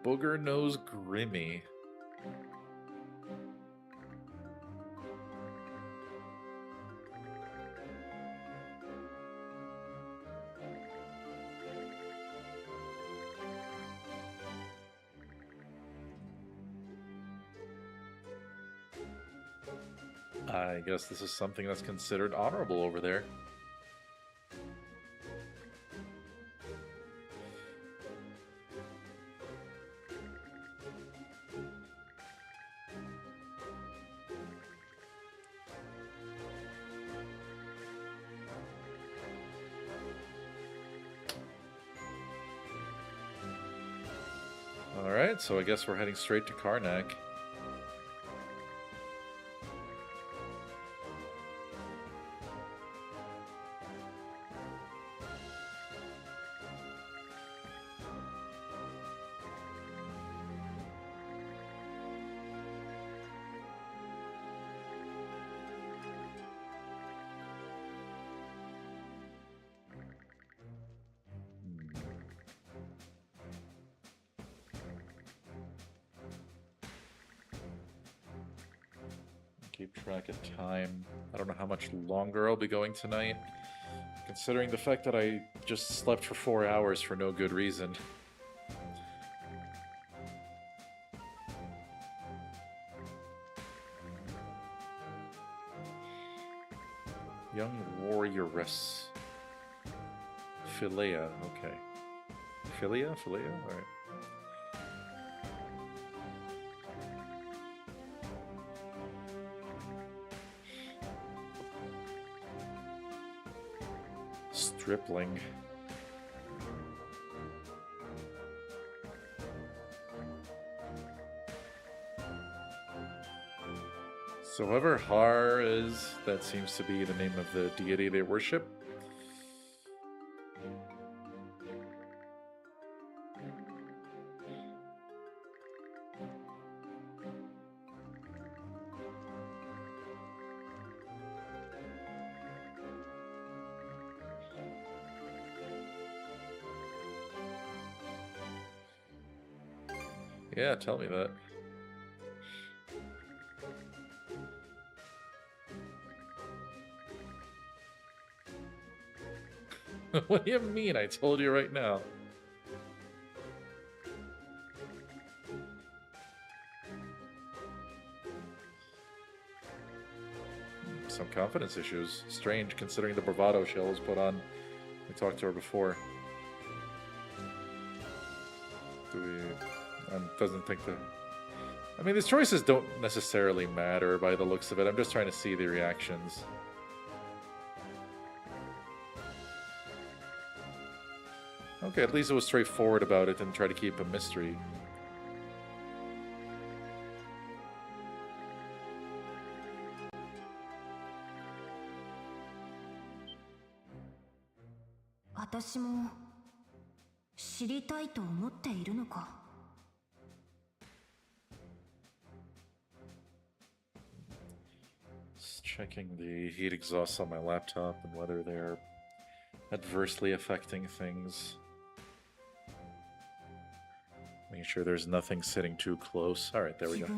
Booger Nose Grimmy. I guess this is something that's considered honorable over there. Alright, so I guess we're heading straight to Karnak. Keep track of time. I don't know how much longer I'll be going tonight, considering the fact that I just slept for 4 hours for no good reason. Young warrioress. Philea, okay. Philea? Alright. Stripling. So whoever Har is, that seems to be the name of the deity they worship. Yeah, tell me that. What do you mean? I told you right now. Some confidence issues. Strange, considering the bravado she always put on. We talked to her before. Doesn't think that... I mean, these choices don't necessarily matter by the looks of it. I'm just trying to see the reactions. Okay, at least it was straightforward about it and try to keep a mystery. Checking the heat exhausts on my laptop and whether they're adversely affecting things. Making sure there's nothing sitting too close. Alright, there we go.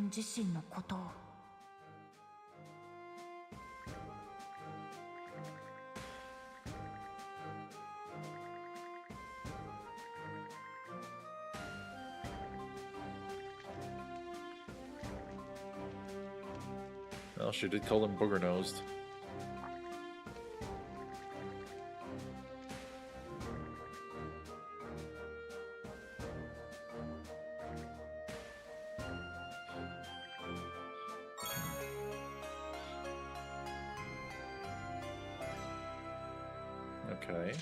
Well, she did call him booger-nosed. Okay.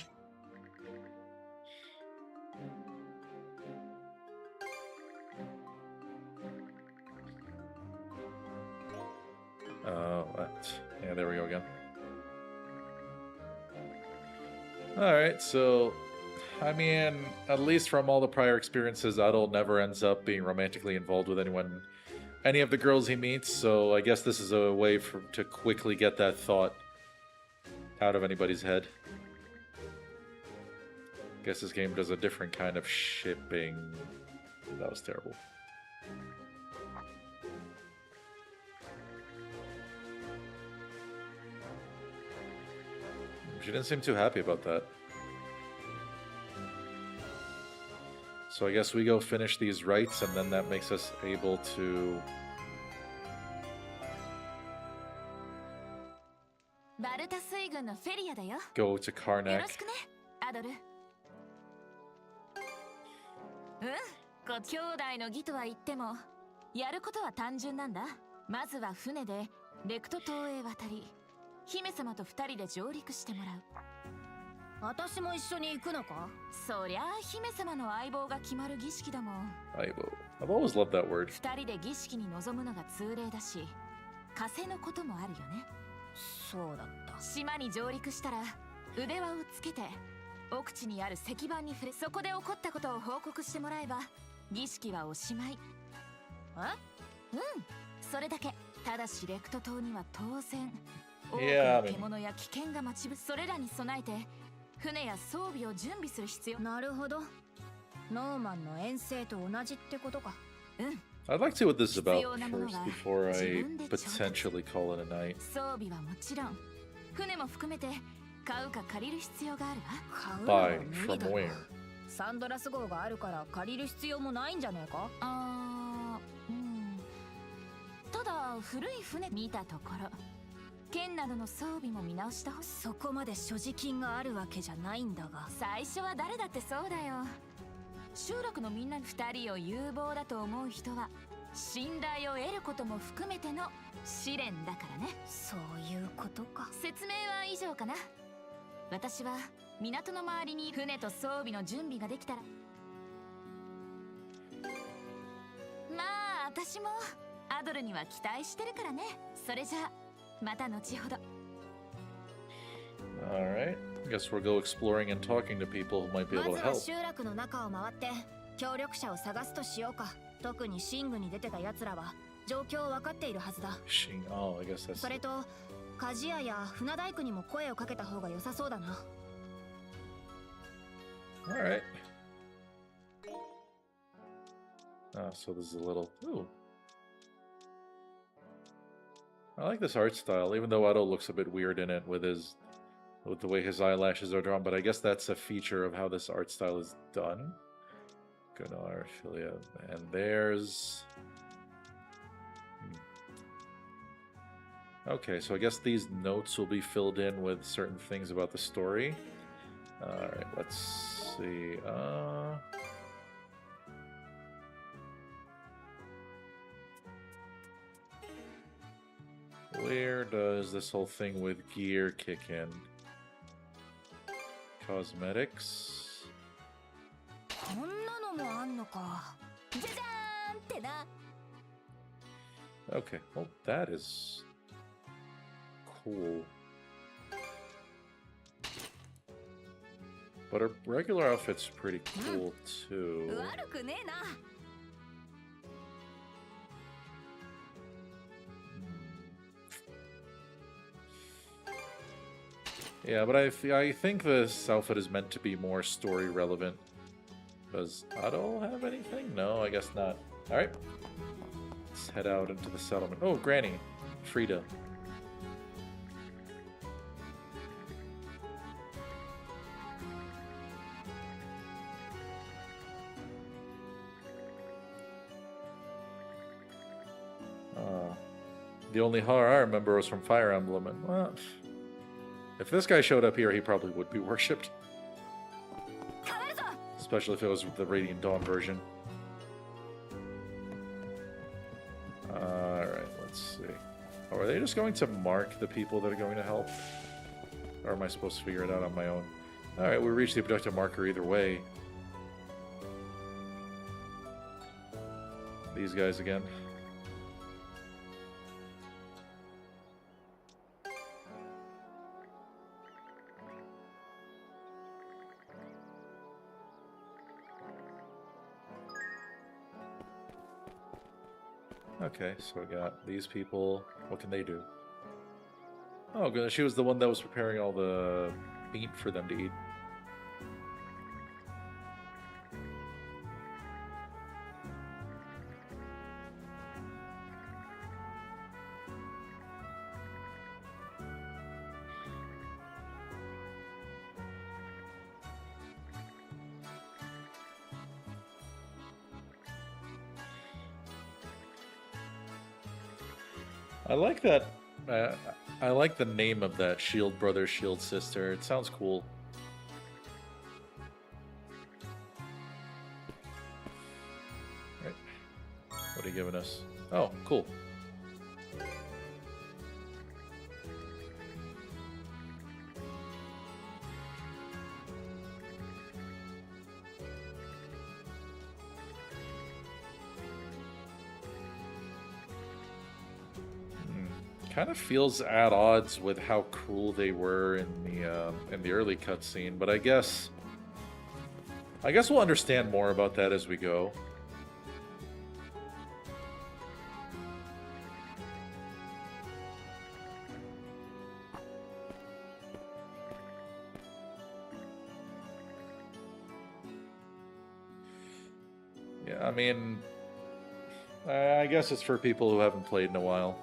Yeah, there we go again. Alright, so... I mean, at least from all the prior experiences, Adol never ends up being romantically involved with any of the girls he meets, so I guess this is a way to quickly get that thought out of anybody's head. Guess this game does a different kind of shipping. That was terrible. She didn't seem too happy about that. So I guess we go finish these rites, and then that makes us able to... go to Karnak. ご兄弟の儀とは言っても、やることは単純なんだ。まずは船でレクト島へ渡り、姫様と2人で上陸してもらう。私も一緒に行くのか？そりゃあ姫様の相棒が決まる儀式だもん。I've always loved that word. 二人で儀式に臨むのが通例だし、枷のこともあるよね。そうだった。島に上陸したら腕輪をつけて奥地にある石板に触れ、そこで起こったことを報告してもらえば儀式はおしまい。うん、それだけ。ただしレクト島には当然多くの獣や危険が待ち伏せ、それらに備えて船や装備を準備する必要。なるほど。ノーマンの遠征と同じってことか。うん。I'd like to see what this is about first before I potentially call it a night. 装備はもちろん船も含めて買うか借りる必要があるわ。Buy from where? サンドラス号があるから借りる必要もないんじゃねえか？ただ古い船見たところ剣などの装備も見直したほしい。そこまで所持金があるわけじゃないんだが。最初は誰だってそうだよ。集落のみんな二人を有望だと思う人は信頼を得ることも含めての試練だからね。そういうことか。説明は以上かな。私は港の周りに船と装備の準備ができたら、まあ私もアドルには期待してるからね。それじゃあまた後ほど。 Alright, I guess we'll go exploring and talking to people who might be able to まずは help. 集落の中を回って協力者を探すとしようか。特にシングに出てた奴らは状況を分かっているはずだ。Oh, I guess that's... それと鍛冶屋や船大工にも声をかけた方が良さそうだな。Alright. So this is a little... Ooh. I like this art style, even though Adol looks a bit weird in it with the way his eyelashes are drawn, but I guess that's a feature of how this art style is done. Good art affiliate. And there's... Okay, so I guess these notes will be filled in with certain things about the story. Alright, let's see. Where does this whole thing with gear kick in? Cosmetics? こんなのもあんのか。じゃじゃーんってな。 Okay, well, that is cool. But her regular outfit's pretty cool too. 悪くねえな。 Yeah, but I think this outfit is meant to be more story relevant. Does Adol have anything? No, I guess not. Alright. Let's head out into the settlement. Oh, Granny. Frida. The only horror I remember was from Fire Emblem, and well, if this guy showed up here, he probably would be worshipped. Especially if it was the Radiant Dawn version. Alright, let's see. Oh, are they just going to mark the people that are going to help? Or am I supposed to figure it out on my own? Alright, we reached the objective marker either way. These guys again. Okay, so we got these people. What can they do? Oh, goodness, she was the one that was preparing all the meat for them to eat. I like that. I like the name of that. Shield brother, shield sister. It sounds cool. Right. What are you giving us? Oh, cool. Kind of feels at odds with how cruel they were in the early cutscene, but I guess we'll understand more about that as we go. Yeah, I mean, I guess it's for people who haven't played in a while.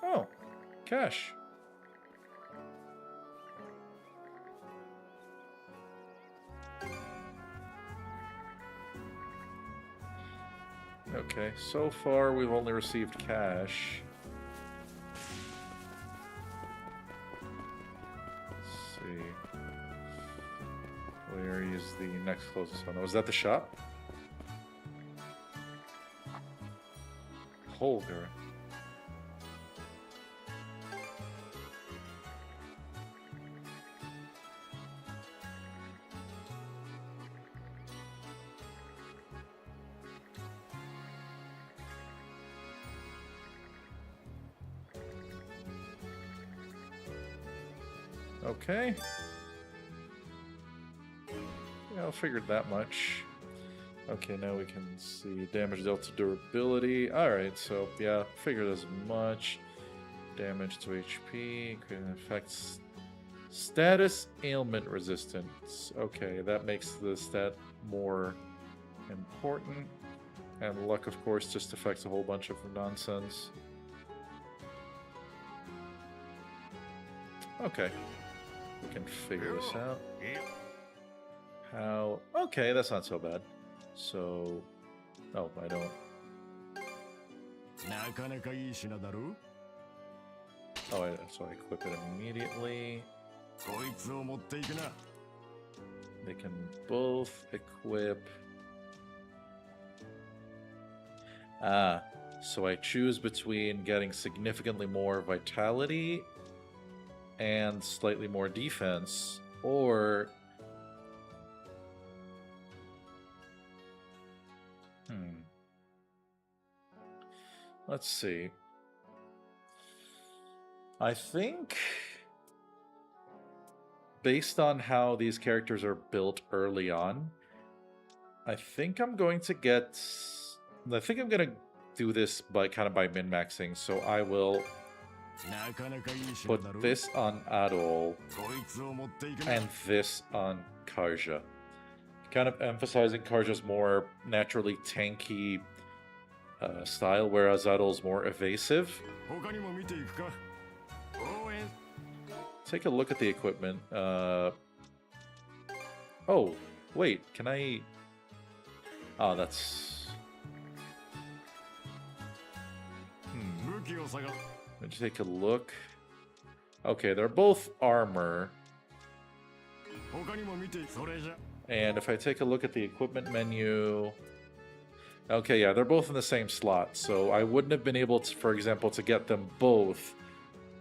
Oh, cash. Okay, so far we've only received cash. Let's see. Where is the next closest one? Oh, is that the shop? Holger. Okay. Yeah, I figured that much. Okay, now we can see damage dealt to durability. Alright, so yeah, figured as much. Damage to HP, affects status ailment resistance. Okay, that makes the stat more important. And luck, of course, just affects a whole bunch of nonsense. Okay. We can figure this out. How... Okay, that's not so bad. So... Oh, I don't... Oh, so I equip it immediately. They can both equip... Ah, so I choose between getting significantly more vitality and slightly more defense, or... Let's see. I think, based on how these characters are built early on, I think I'm going to get... I think I'm going to do this by kind of by min-maxing, so I will put this on Adol and this on Karja. Kind of emphasizing Karja's more naturally tanky style, whereas Adol's more evasive. Take a look at the equipment. Oh, wait, can I... Oh, that's... Let me take a look. Okay, they're both armor. And if I take a look at the equipment menu... Okay, yeah, they're both in the same slot, so I wouldn't have been able to, for example, to get them both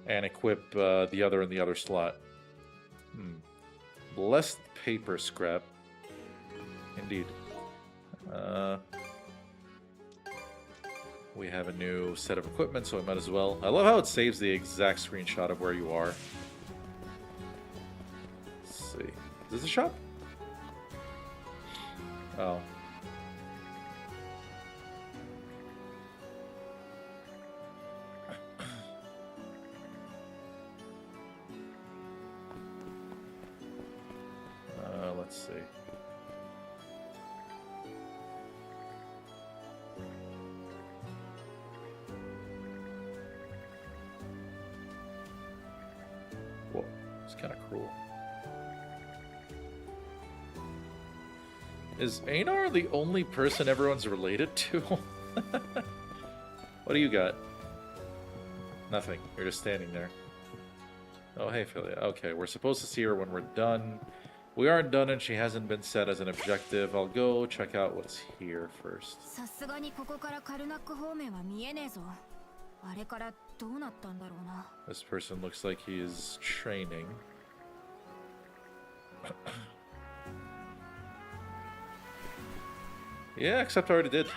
and equip the other in the other slot. Blessed paper scrap. Indeed. We have a new set of equipment, so I might as well. I love how it saves the exact screenshot of where you are. Let's see. Is this a shop? Oh. Let's see. Whoa, it's kind of cruel. Is Einar the only person everyone's related to? What do you got? Nothing. You're just standing there. Oh, hey, Philia. Okay, we're supposed to see her when we're done. We aren't done and she hasn't been set as an objective. I'll go check out what's here first. This person looks like he is training. Yeah, except I already did.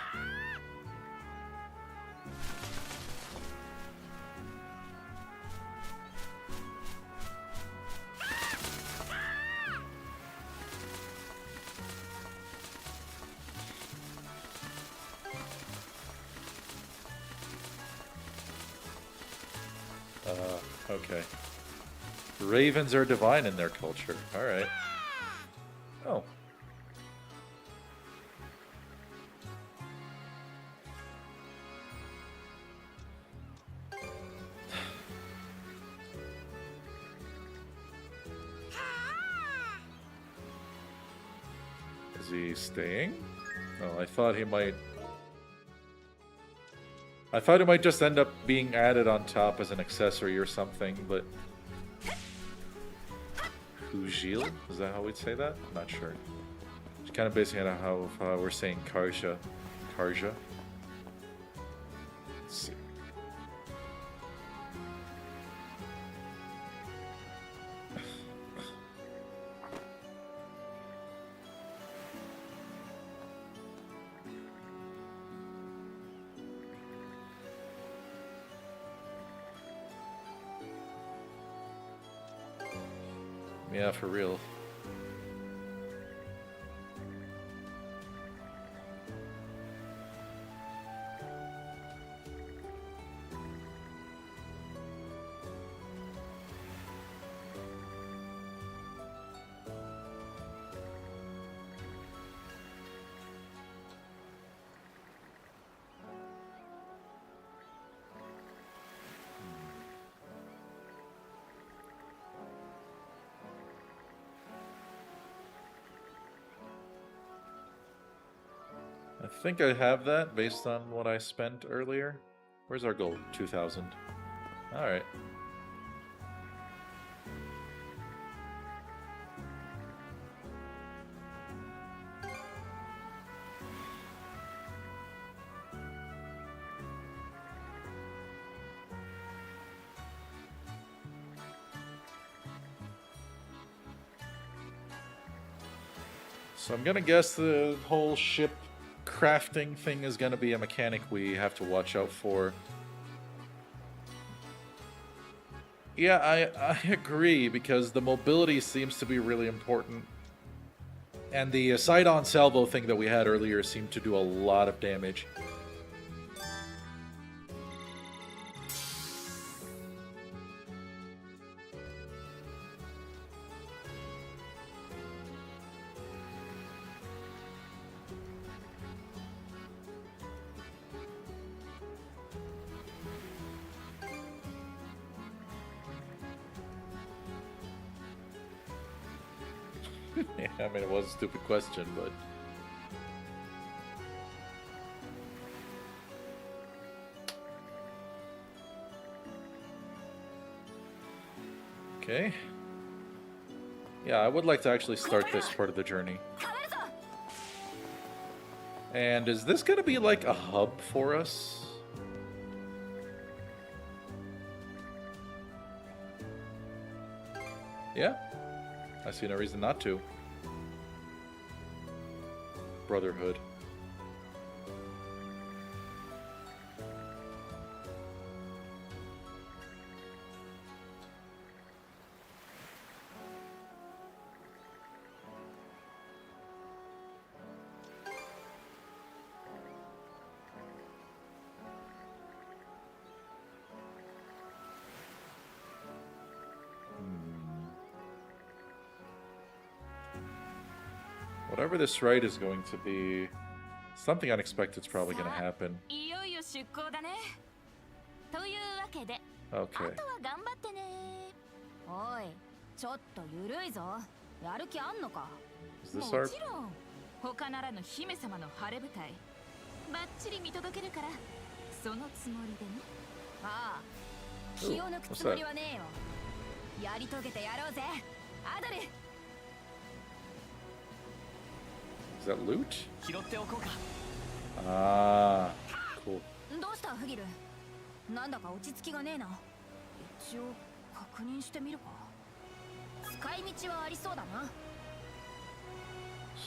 Okay. Ravens are divine in their culture. Alright. Oh. Is he staying? Oh, I thought he might just end up being added on top as an accessory or something, but... Hujil? Is that how we'd say that? I'm not sure. It's kind of basing it on how we're saying Karja. Karja. Let's see. Yeah, for real. I think I have that based on what I spent earlier. Where's our goal? 2,000. Alright. So I'm gonna guess the whole ship crafting thing is going to be a mechanic we have to watch out for. Yeah, I agree, because the mobility seems to be really important. And the side-on salvo thing that we had earlier seemed to do a lot of damage. Yeah, I mean, it was a stupid question, but... Okay. Yeah, I would like to actually start this part of the journey. And is this gonna be like a hub for us? Yeah. I see no reason not to. Brotherhood. Whatever this rite is going to be, something unexpected is probably going to happen. Okay. Is this our... 他ならぬ姫様の晴れ舞台バッチリ見届けるからそのつもりでね。ああ、気を抜くつもりはねえよ。やり遂げてやろうぜ、アドル。 Is that loot? 拾っておこうか。Ah, cool. どうしたフギル、なんだか落ち着きがねえな。一応確認してみるか。使い道はありそうだな。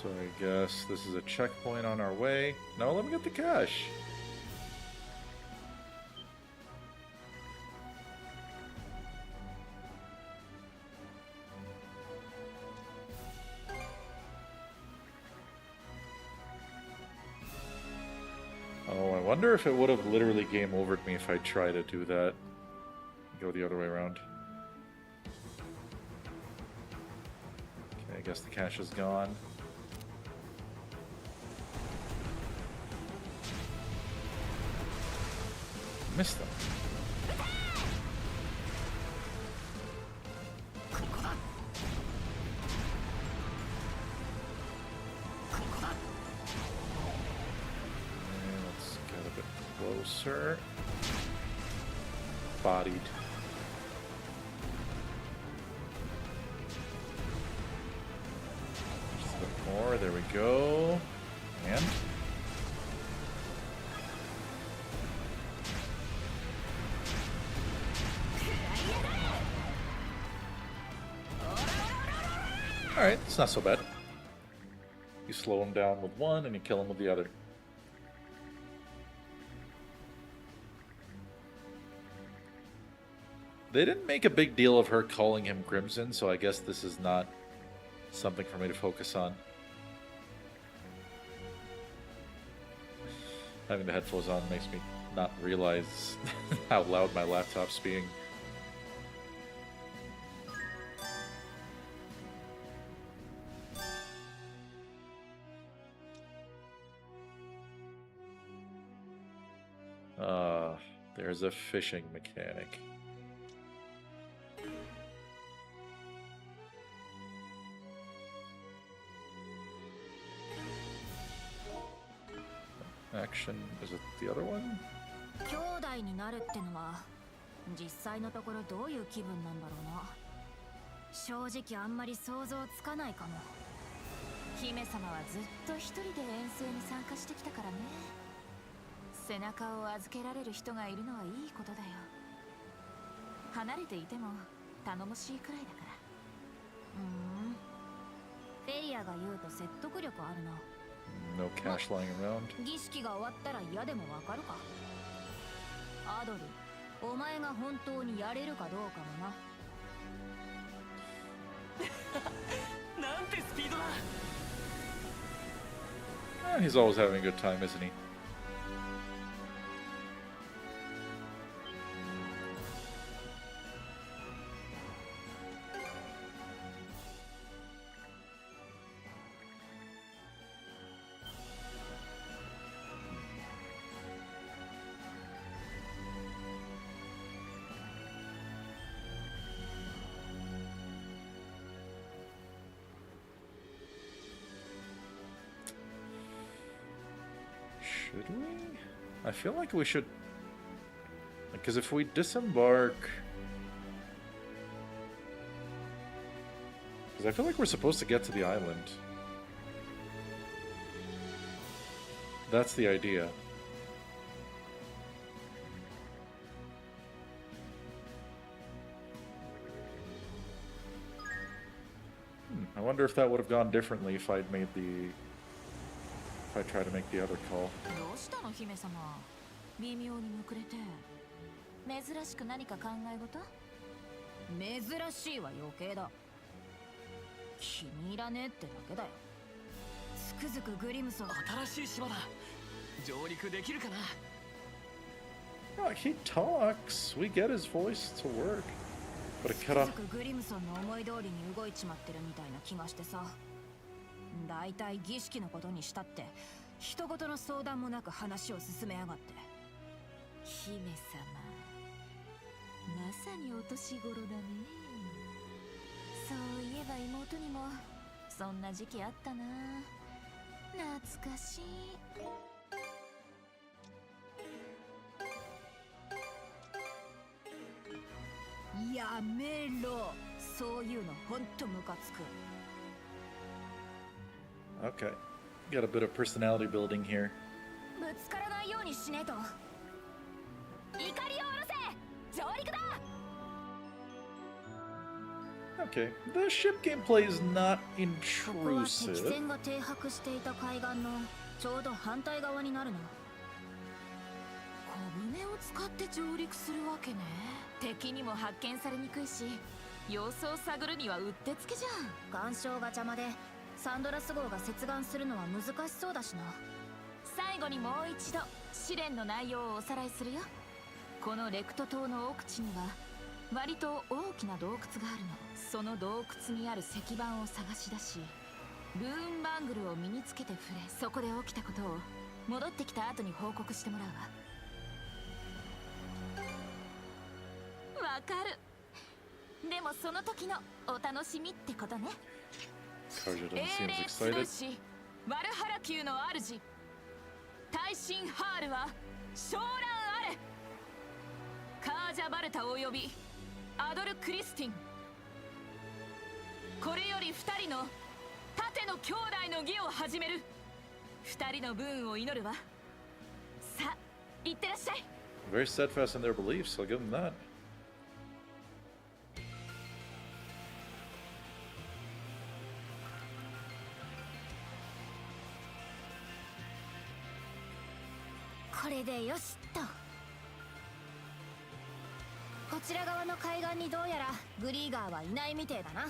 So I guess this is a checkpoint on our way. Now let me get the cash. Oh, I wonder if it would have literally game overed me if I tried to do that. Go the other way around. Okay, I guess the cash is gone. Missed them. And let's get a bit closer. Bodied. Just a bit more. There we go. And alright, it's not so bad. You slow him down with one and you kill him with the other. They didn't make a big deal of her calling him Crimson, so I guess this is not something for me to focus on. Having the headphones on makes me not realize how loud my laptop's being. There's a fishing mechanic. Action, is it the other one? 兄弟になるってのは実際のところどういう気分なんだろうな。正直あんまり想像つかないかも。姫様はずっと一人で遠征に参加してきたからね。背中を預けられる人がいるのはいいことだよ。離れていても頼もしいくらいだから。フェリアが言うと説得力あるな。No cash lying around. 儀式が終わったら嫌でもわかるか。アドル、お前が本当にやれるかどうかもな。なんてスピードだ。He's always having a good time, isn't he? Should we? I feel like we should, because if we disembark, because I feel like we're supposed to get to the island. That's the idea. I wonder if that would have gone differently if I'd made the... if I try to make the other call. どうしたの姫様。微妙にむくれて。珍しく何か考え事？珍しいは余計だ。気に入らねえってだけだよ。つくづくグリムソン。新しい島だ。上陸できるかな。Oh, he talks. We get his voice to work. But it cut off. つくづくグリムソンの思い通りに動いちまってるみたいな気がしてさ。だいたい儀式のことにしたって人事の相談もなく話を進めやがって。姫様、まさにお年頃だね。そういえば妹にもそんな時期あったな。懐かしい。やめろ。そういうのほんとムカつく。 Okay. Got a bit of personality building here. ぶつからないようにしねえと。怒りを下ろせ。上陸だ。 Okay. The ship gameplay is not ここは敵 intrusive. 船が停泊していた海岸のちょうど反対側になるの。小舟を使って上陸するわけね。敵にも発見されにくいし、様子を探るにはうってつけじゃん。岩礁が邪魔でサンドラス号が接岸するのは難しそうだしな。最後にもう一度試練の内容をおさらいするよ。このレクト島の奥地には割と大きな洞窟があるの。その洞窟にある石板を探し出し、ルーンバングルを身につけて触れ、そこで起きたことを戻ってきた後に報告してもらうわ。わかる。でもその時のお楽しみってことね。 Karja doesn't 英 seem 霊 as 集う excited. しワルハラ宮の主大神ハールは昇蘭あれ。カージャバルタ及びアドル・クリスティン、これより2人の盾の兄弟の儀を始める。2人の分を祈るわ。さあ行ってらっしゃい。 Very steadfast in their beliefs, I'll give them that. これでよしっと。こちら側の海岸にどうやらグリーガーはいないみてえだな。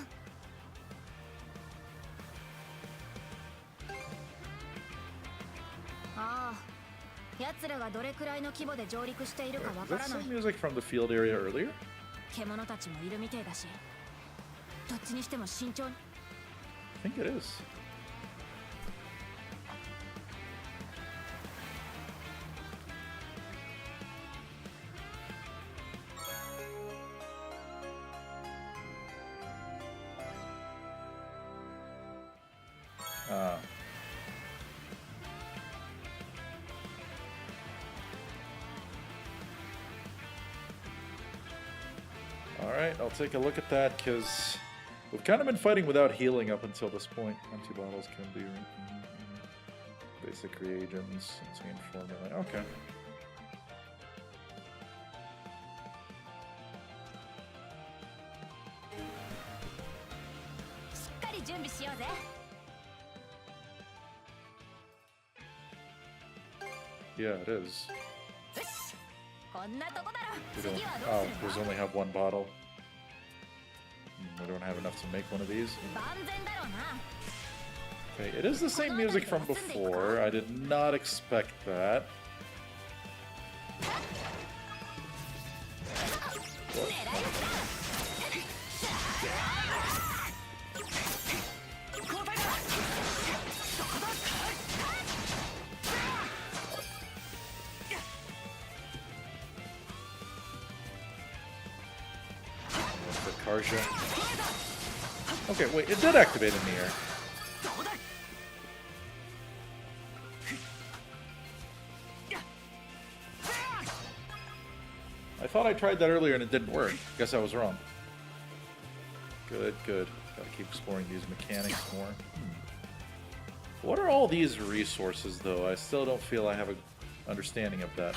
ああ、奴らがどれくらいの規模で上陸しているかわ Is か that らない。 some music from the field area earlier? 獣たちもいるみてえだし、どっちにしても慎重に。 I think it is. Ah. Alright, I'll take a look at that, because we've kind of been fighting without healing up until this point. Empty bottles can be... Basic reagents, insane formula. Okay. しっかり準備しようぜ。 Yeah, it is. よし、こんなとこだろ。 We 次 don't... はど Oh, うす we るの？ only have one bottle. We don't have enough to make one of these. 万全だろうな。 Okay, it is the same music from before. I did not expect that. For Karja. Okay, wait, it did activate in the air. I thought I tried that earlier and it didn't work. Guess I was wrong. Good, good. Gotta keep exploring these mechanics more. What are all these resources, though? I still don't feel I have an understanding of that.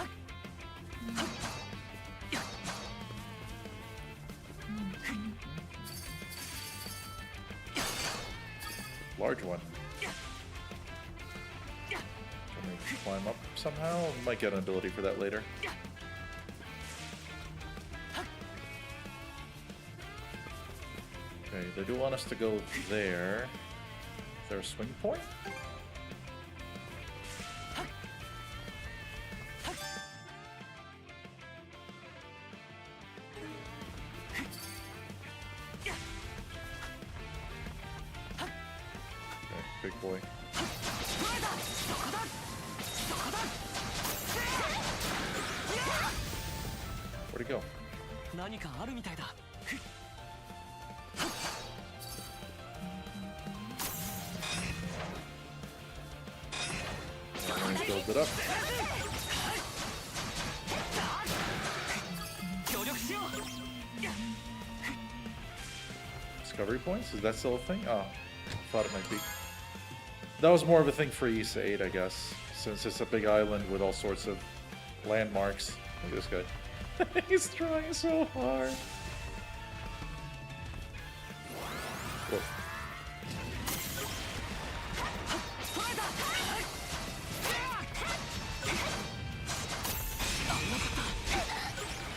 Large one. Can we climb up somehow? Might get an ability for that later. Okay, they do want us to go there. Is there a swing point? Okay, big boy. Where'd he go? 何かあるみたいだ。 Okay, build it up. Discovery points? Is that still a thing? Oh, thought it might be. That was more of a thing for Ys 8, I guess, since it's a big island with all sorts of landmarks. Look at this guy. He's trying so hard. Whoa.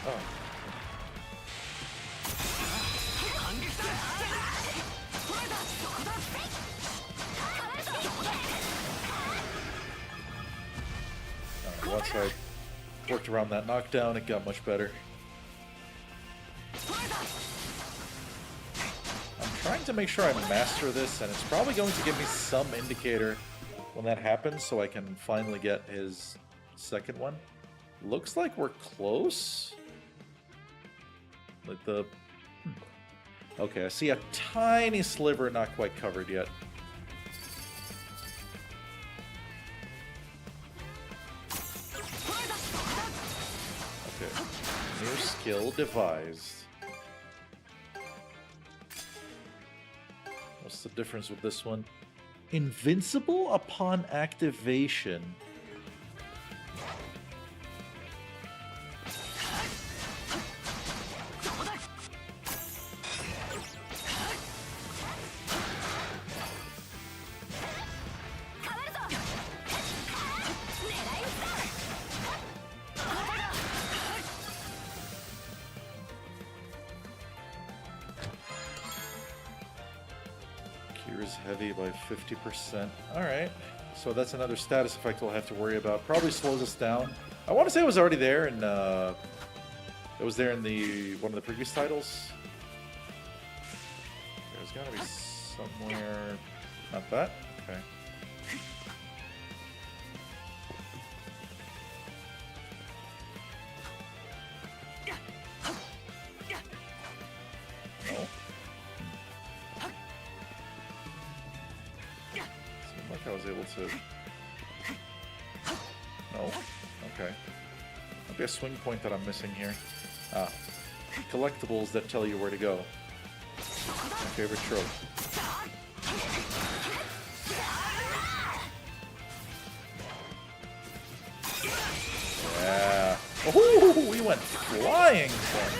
Oh. Once I worked around that knockdown, it got much better. I'm trying to make sure I master this, and it's probably going to give me some indicator when that happens, so I can finally get his second one. Looks like we're close. Like the... Okay, I see a tiny sliver not quite covered yet. Okay, new skill devised. What's the difference with this one? Invincible upon activation. Cures heavy by 50%. Alright. So that's another status effect we'll have to worry about. Probably slows us down. I want to say it was already there in it was there in the one of the previous titles. There's gotta be somewhere. Not that? Okay. No. Seemed like I was able to. No. Okay. Maybe a swing point that I'm missing here. Ah. Collectibles that tell you where to go. My favorite trope. Yeah. Oh, we went flying, son.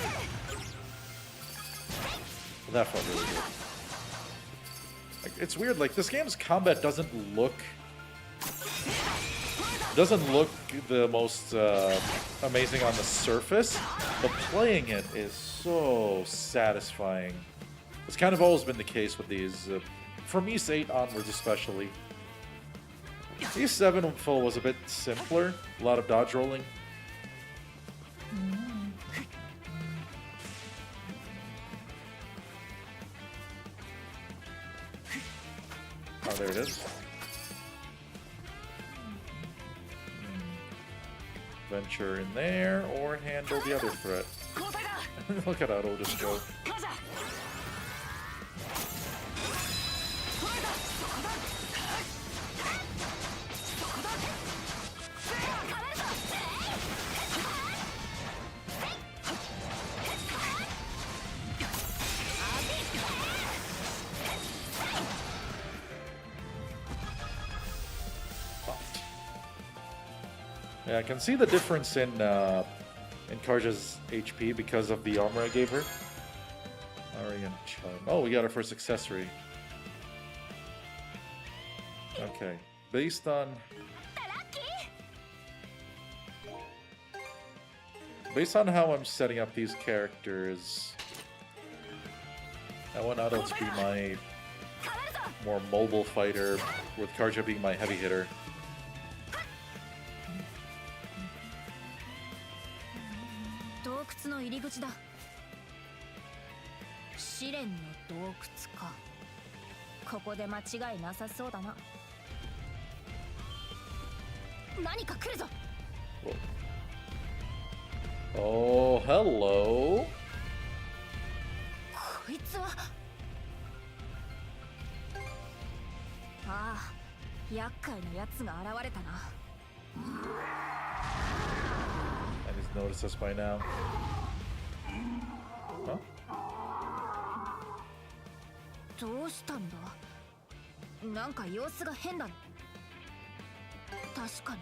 Well, that felt really good. Like, it's weird, like, this game's combat doesn't look the most amazing on the surface, but playing it is so satisfying. It's kind of always been the case with these, from Ys 8 onwards especially. Ys 7 full was a bit simpler, a lot of dodge rolling. Oh, there it is. Venture in there, or handle the other threat. Look at Adol just go. Yeah, I can see the difference in Karja's HP because of the armor I gave her. Aryan Charm. Oh, we got our first accessory. Okay, based on how I'm setting up these characters, I want Adol to be my more mobile fighter, with Karja being my heavy hitter. Oh, hello. And he's noticed us by now. Huh? どうしたんだ？なんか様子が変だ。確かに。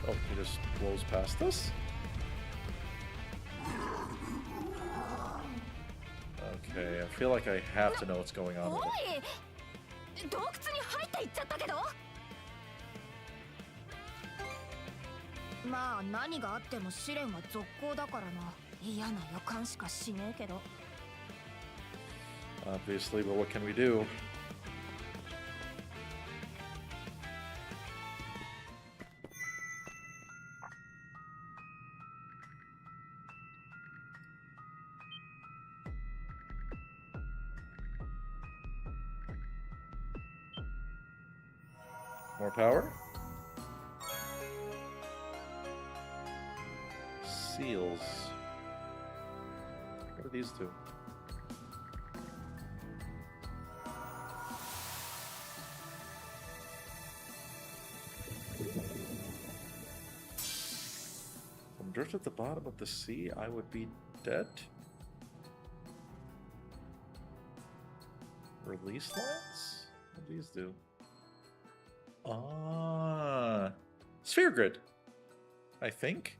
Oh, he just blows past us? Okay, I feel like I have to know what's going on with it. 洞窟に入っていっちゃったけど。まあ何があっても試練は続行だからな。嫌な予感しかしねえけど。Obviously, but what can we do? More power? Seals. What do these do? If I'm drift at the bottom of the sea, I would be dead? Release lines? What do these do? Ah, sphere grid, I think.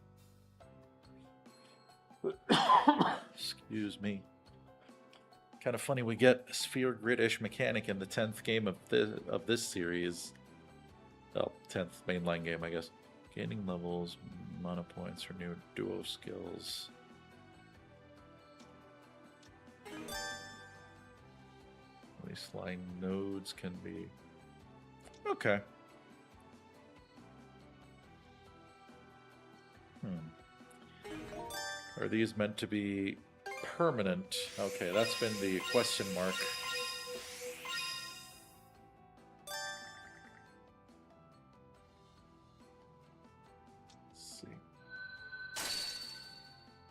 Excuse me. Kind of funny we get a sphere grid-ish mechanic in the 10th game of this series. Oh, 10th mainline game, I guess. Gaining levels, mana points for new duo skills. These line nodes can be... Okay. Are these meant to be permanent? Okay, that's been the question mark. Let's see.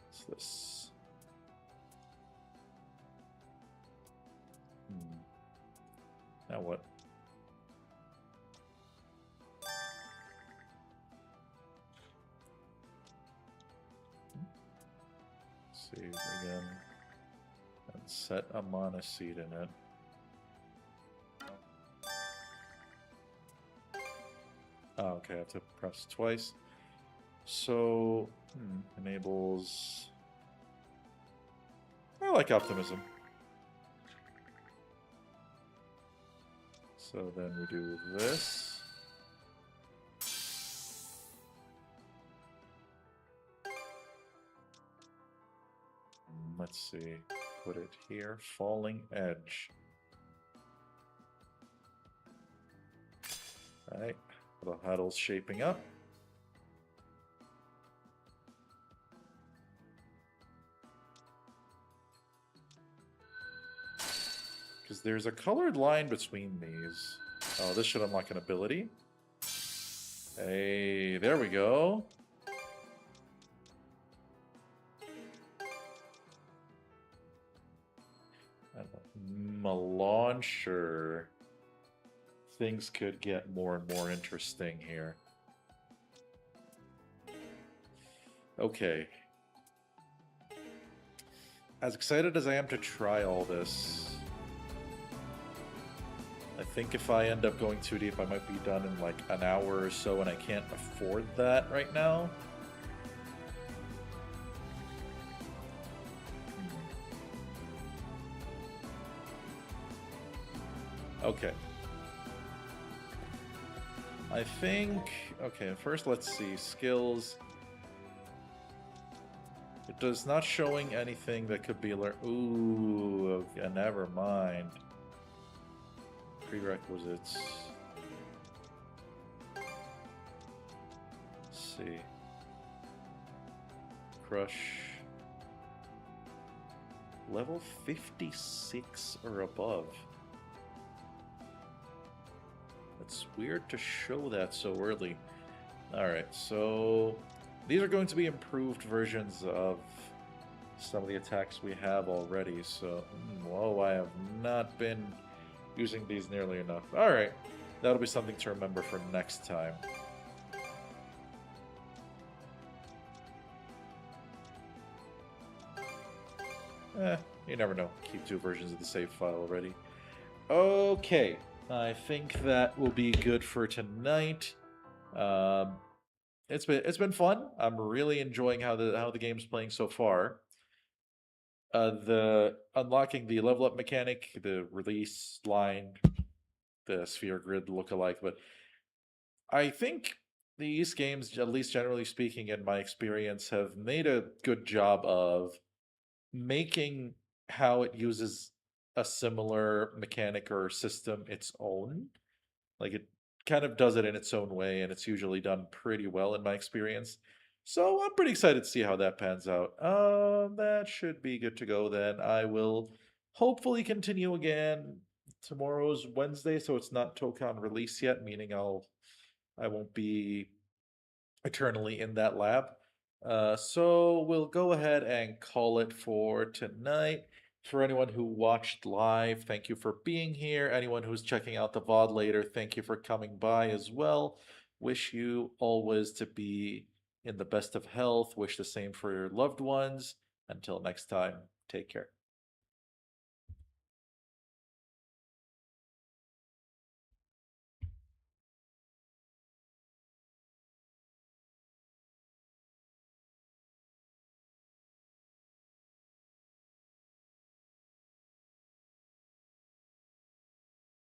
What's this? Now what? Save again and set a mana seed in it. Oh, okay, I have to press twice. So, enables... I like optimism. So then we do this. Let's see, put it here, falling edge. All right, the huddle's shaping up. Because there's a colored line between these. Oh, this should unlock an ability. Hey, there we go. A launcher. Things could get more and more interesting here. Okay. As excited as I am to try all this, I think if I end up going too deep, I might be done in like an hour or so, and I can't afford that right now. Okay. I think... Okay, first let's see. Skills. It does not showing anything that could be learned. Ooh, okay, never mind. Prerequisites. Let's see. Crush. Level 56 or above. It's weird to show that so early. Alright, so these are going to be improved versions of some of the attacks we have already. So, whoa, I have not been using these nearly enough. All right, that'll be something to remember for next time. You never know. Keep 2 versions of the save file already. Okay, I think that will be good for tonight. It's been fun. I'm really enjoying how the game's playing so far. The unlocking the level up mechanic, the release line, the sphere grid look-alike, but I think these games, at least generally speaking, in my experience, have made a good job of making how it uses a similar mechanic or system its own. Like it kind of does it in its own way, and it's usually done pretty well in my experience. So I'm pretty excited to see how that pans out. That should be good to go then. I will hopefully continue again. Tomorrow's Wednesday, so it's not Tokan release yet, meaning I won't be eternally in that lab. So we'll go ahead and call it for tonight. For anyone who watched live, thank you for being here. Anyone who's checking out the VOD later, thank you for coming by as well. Wish you always to be in the best of health. Wish the same for your loved ones. Until next time, take care.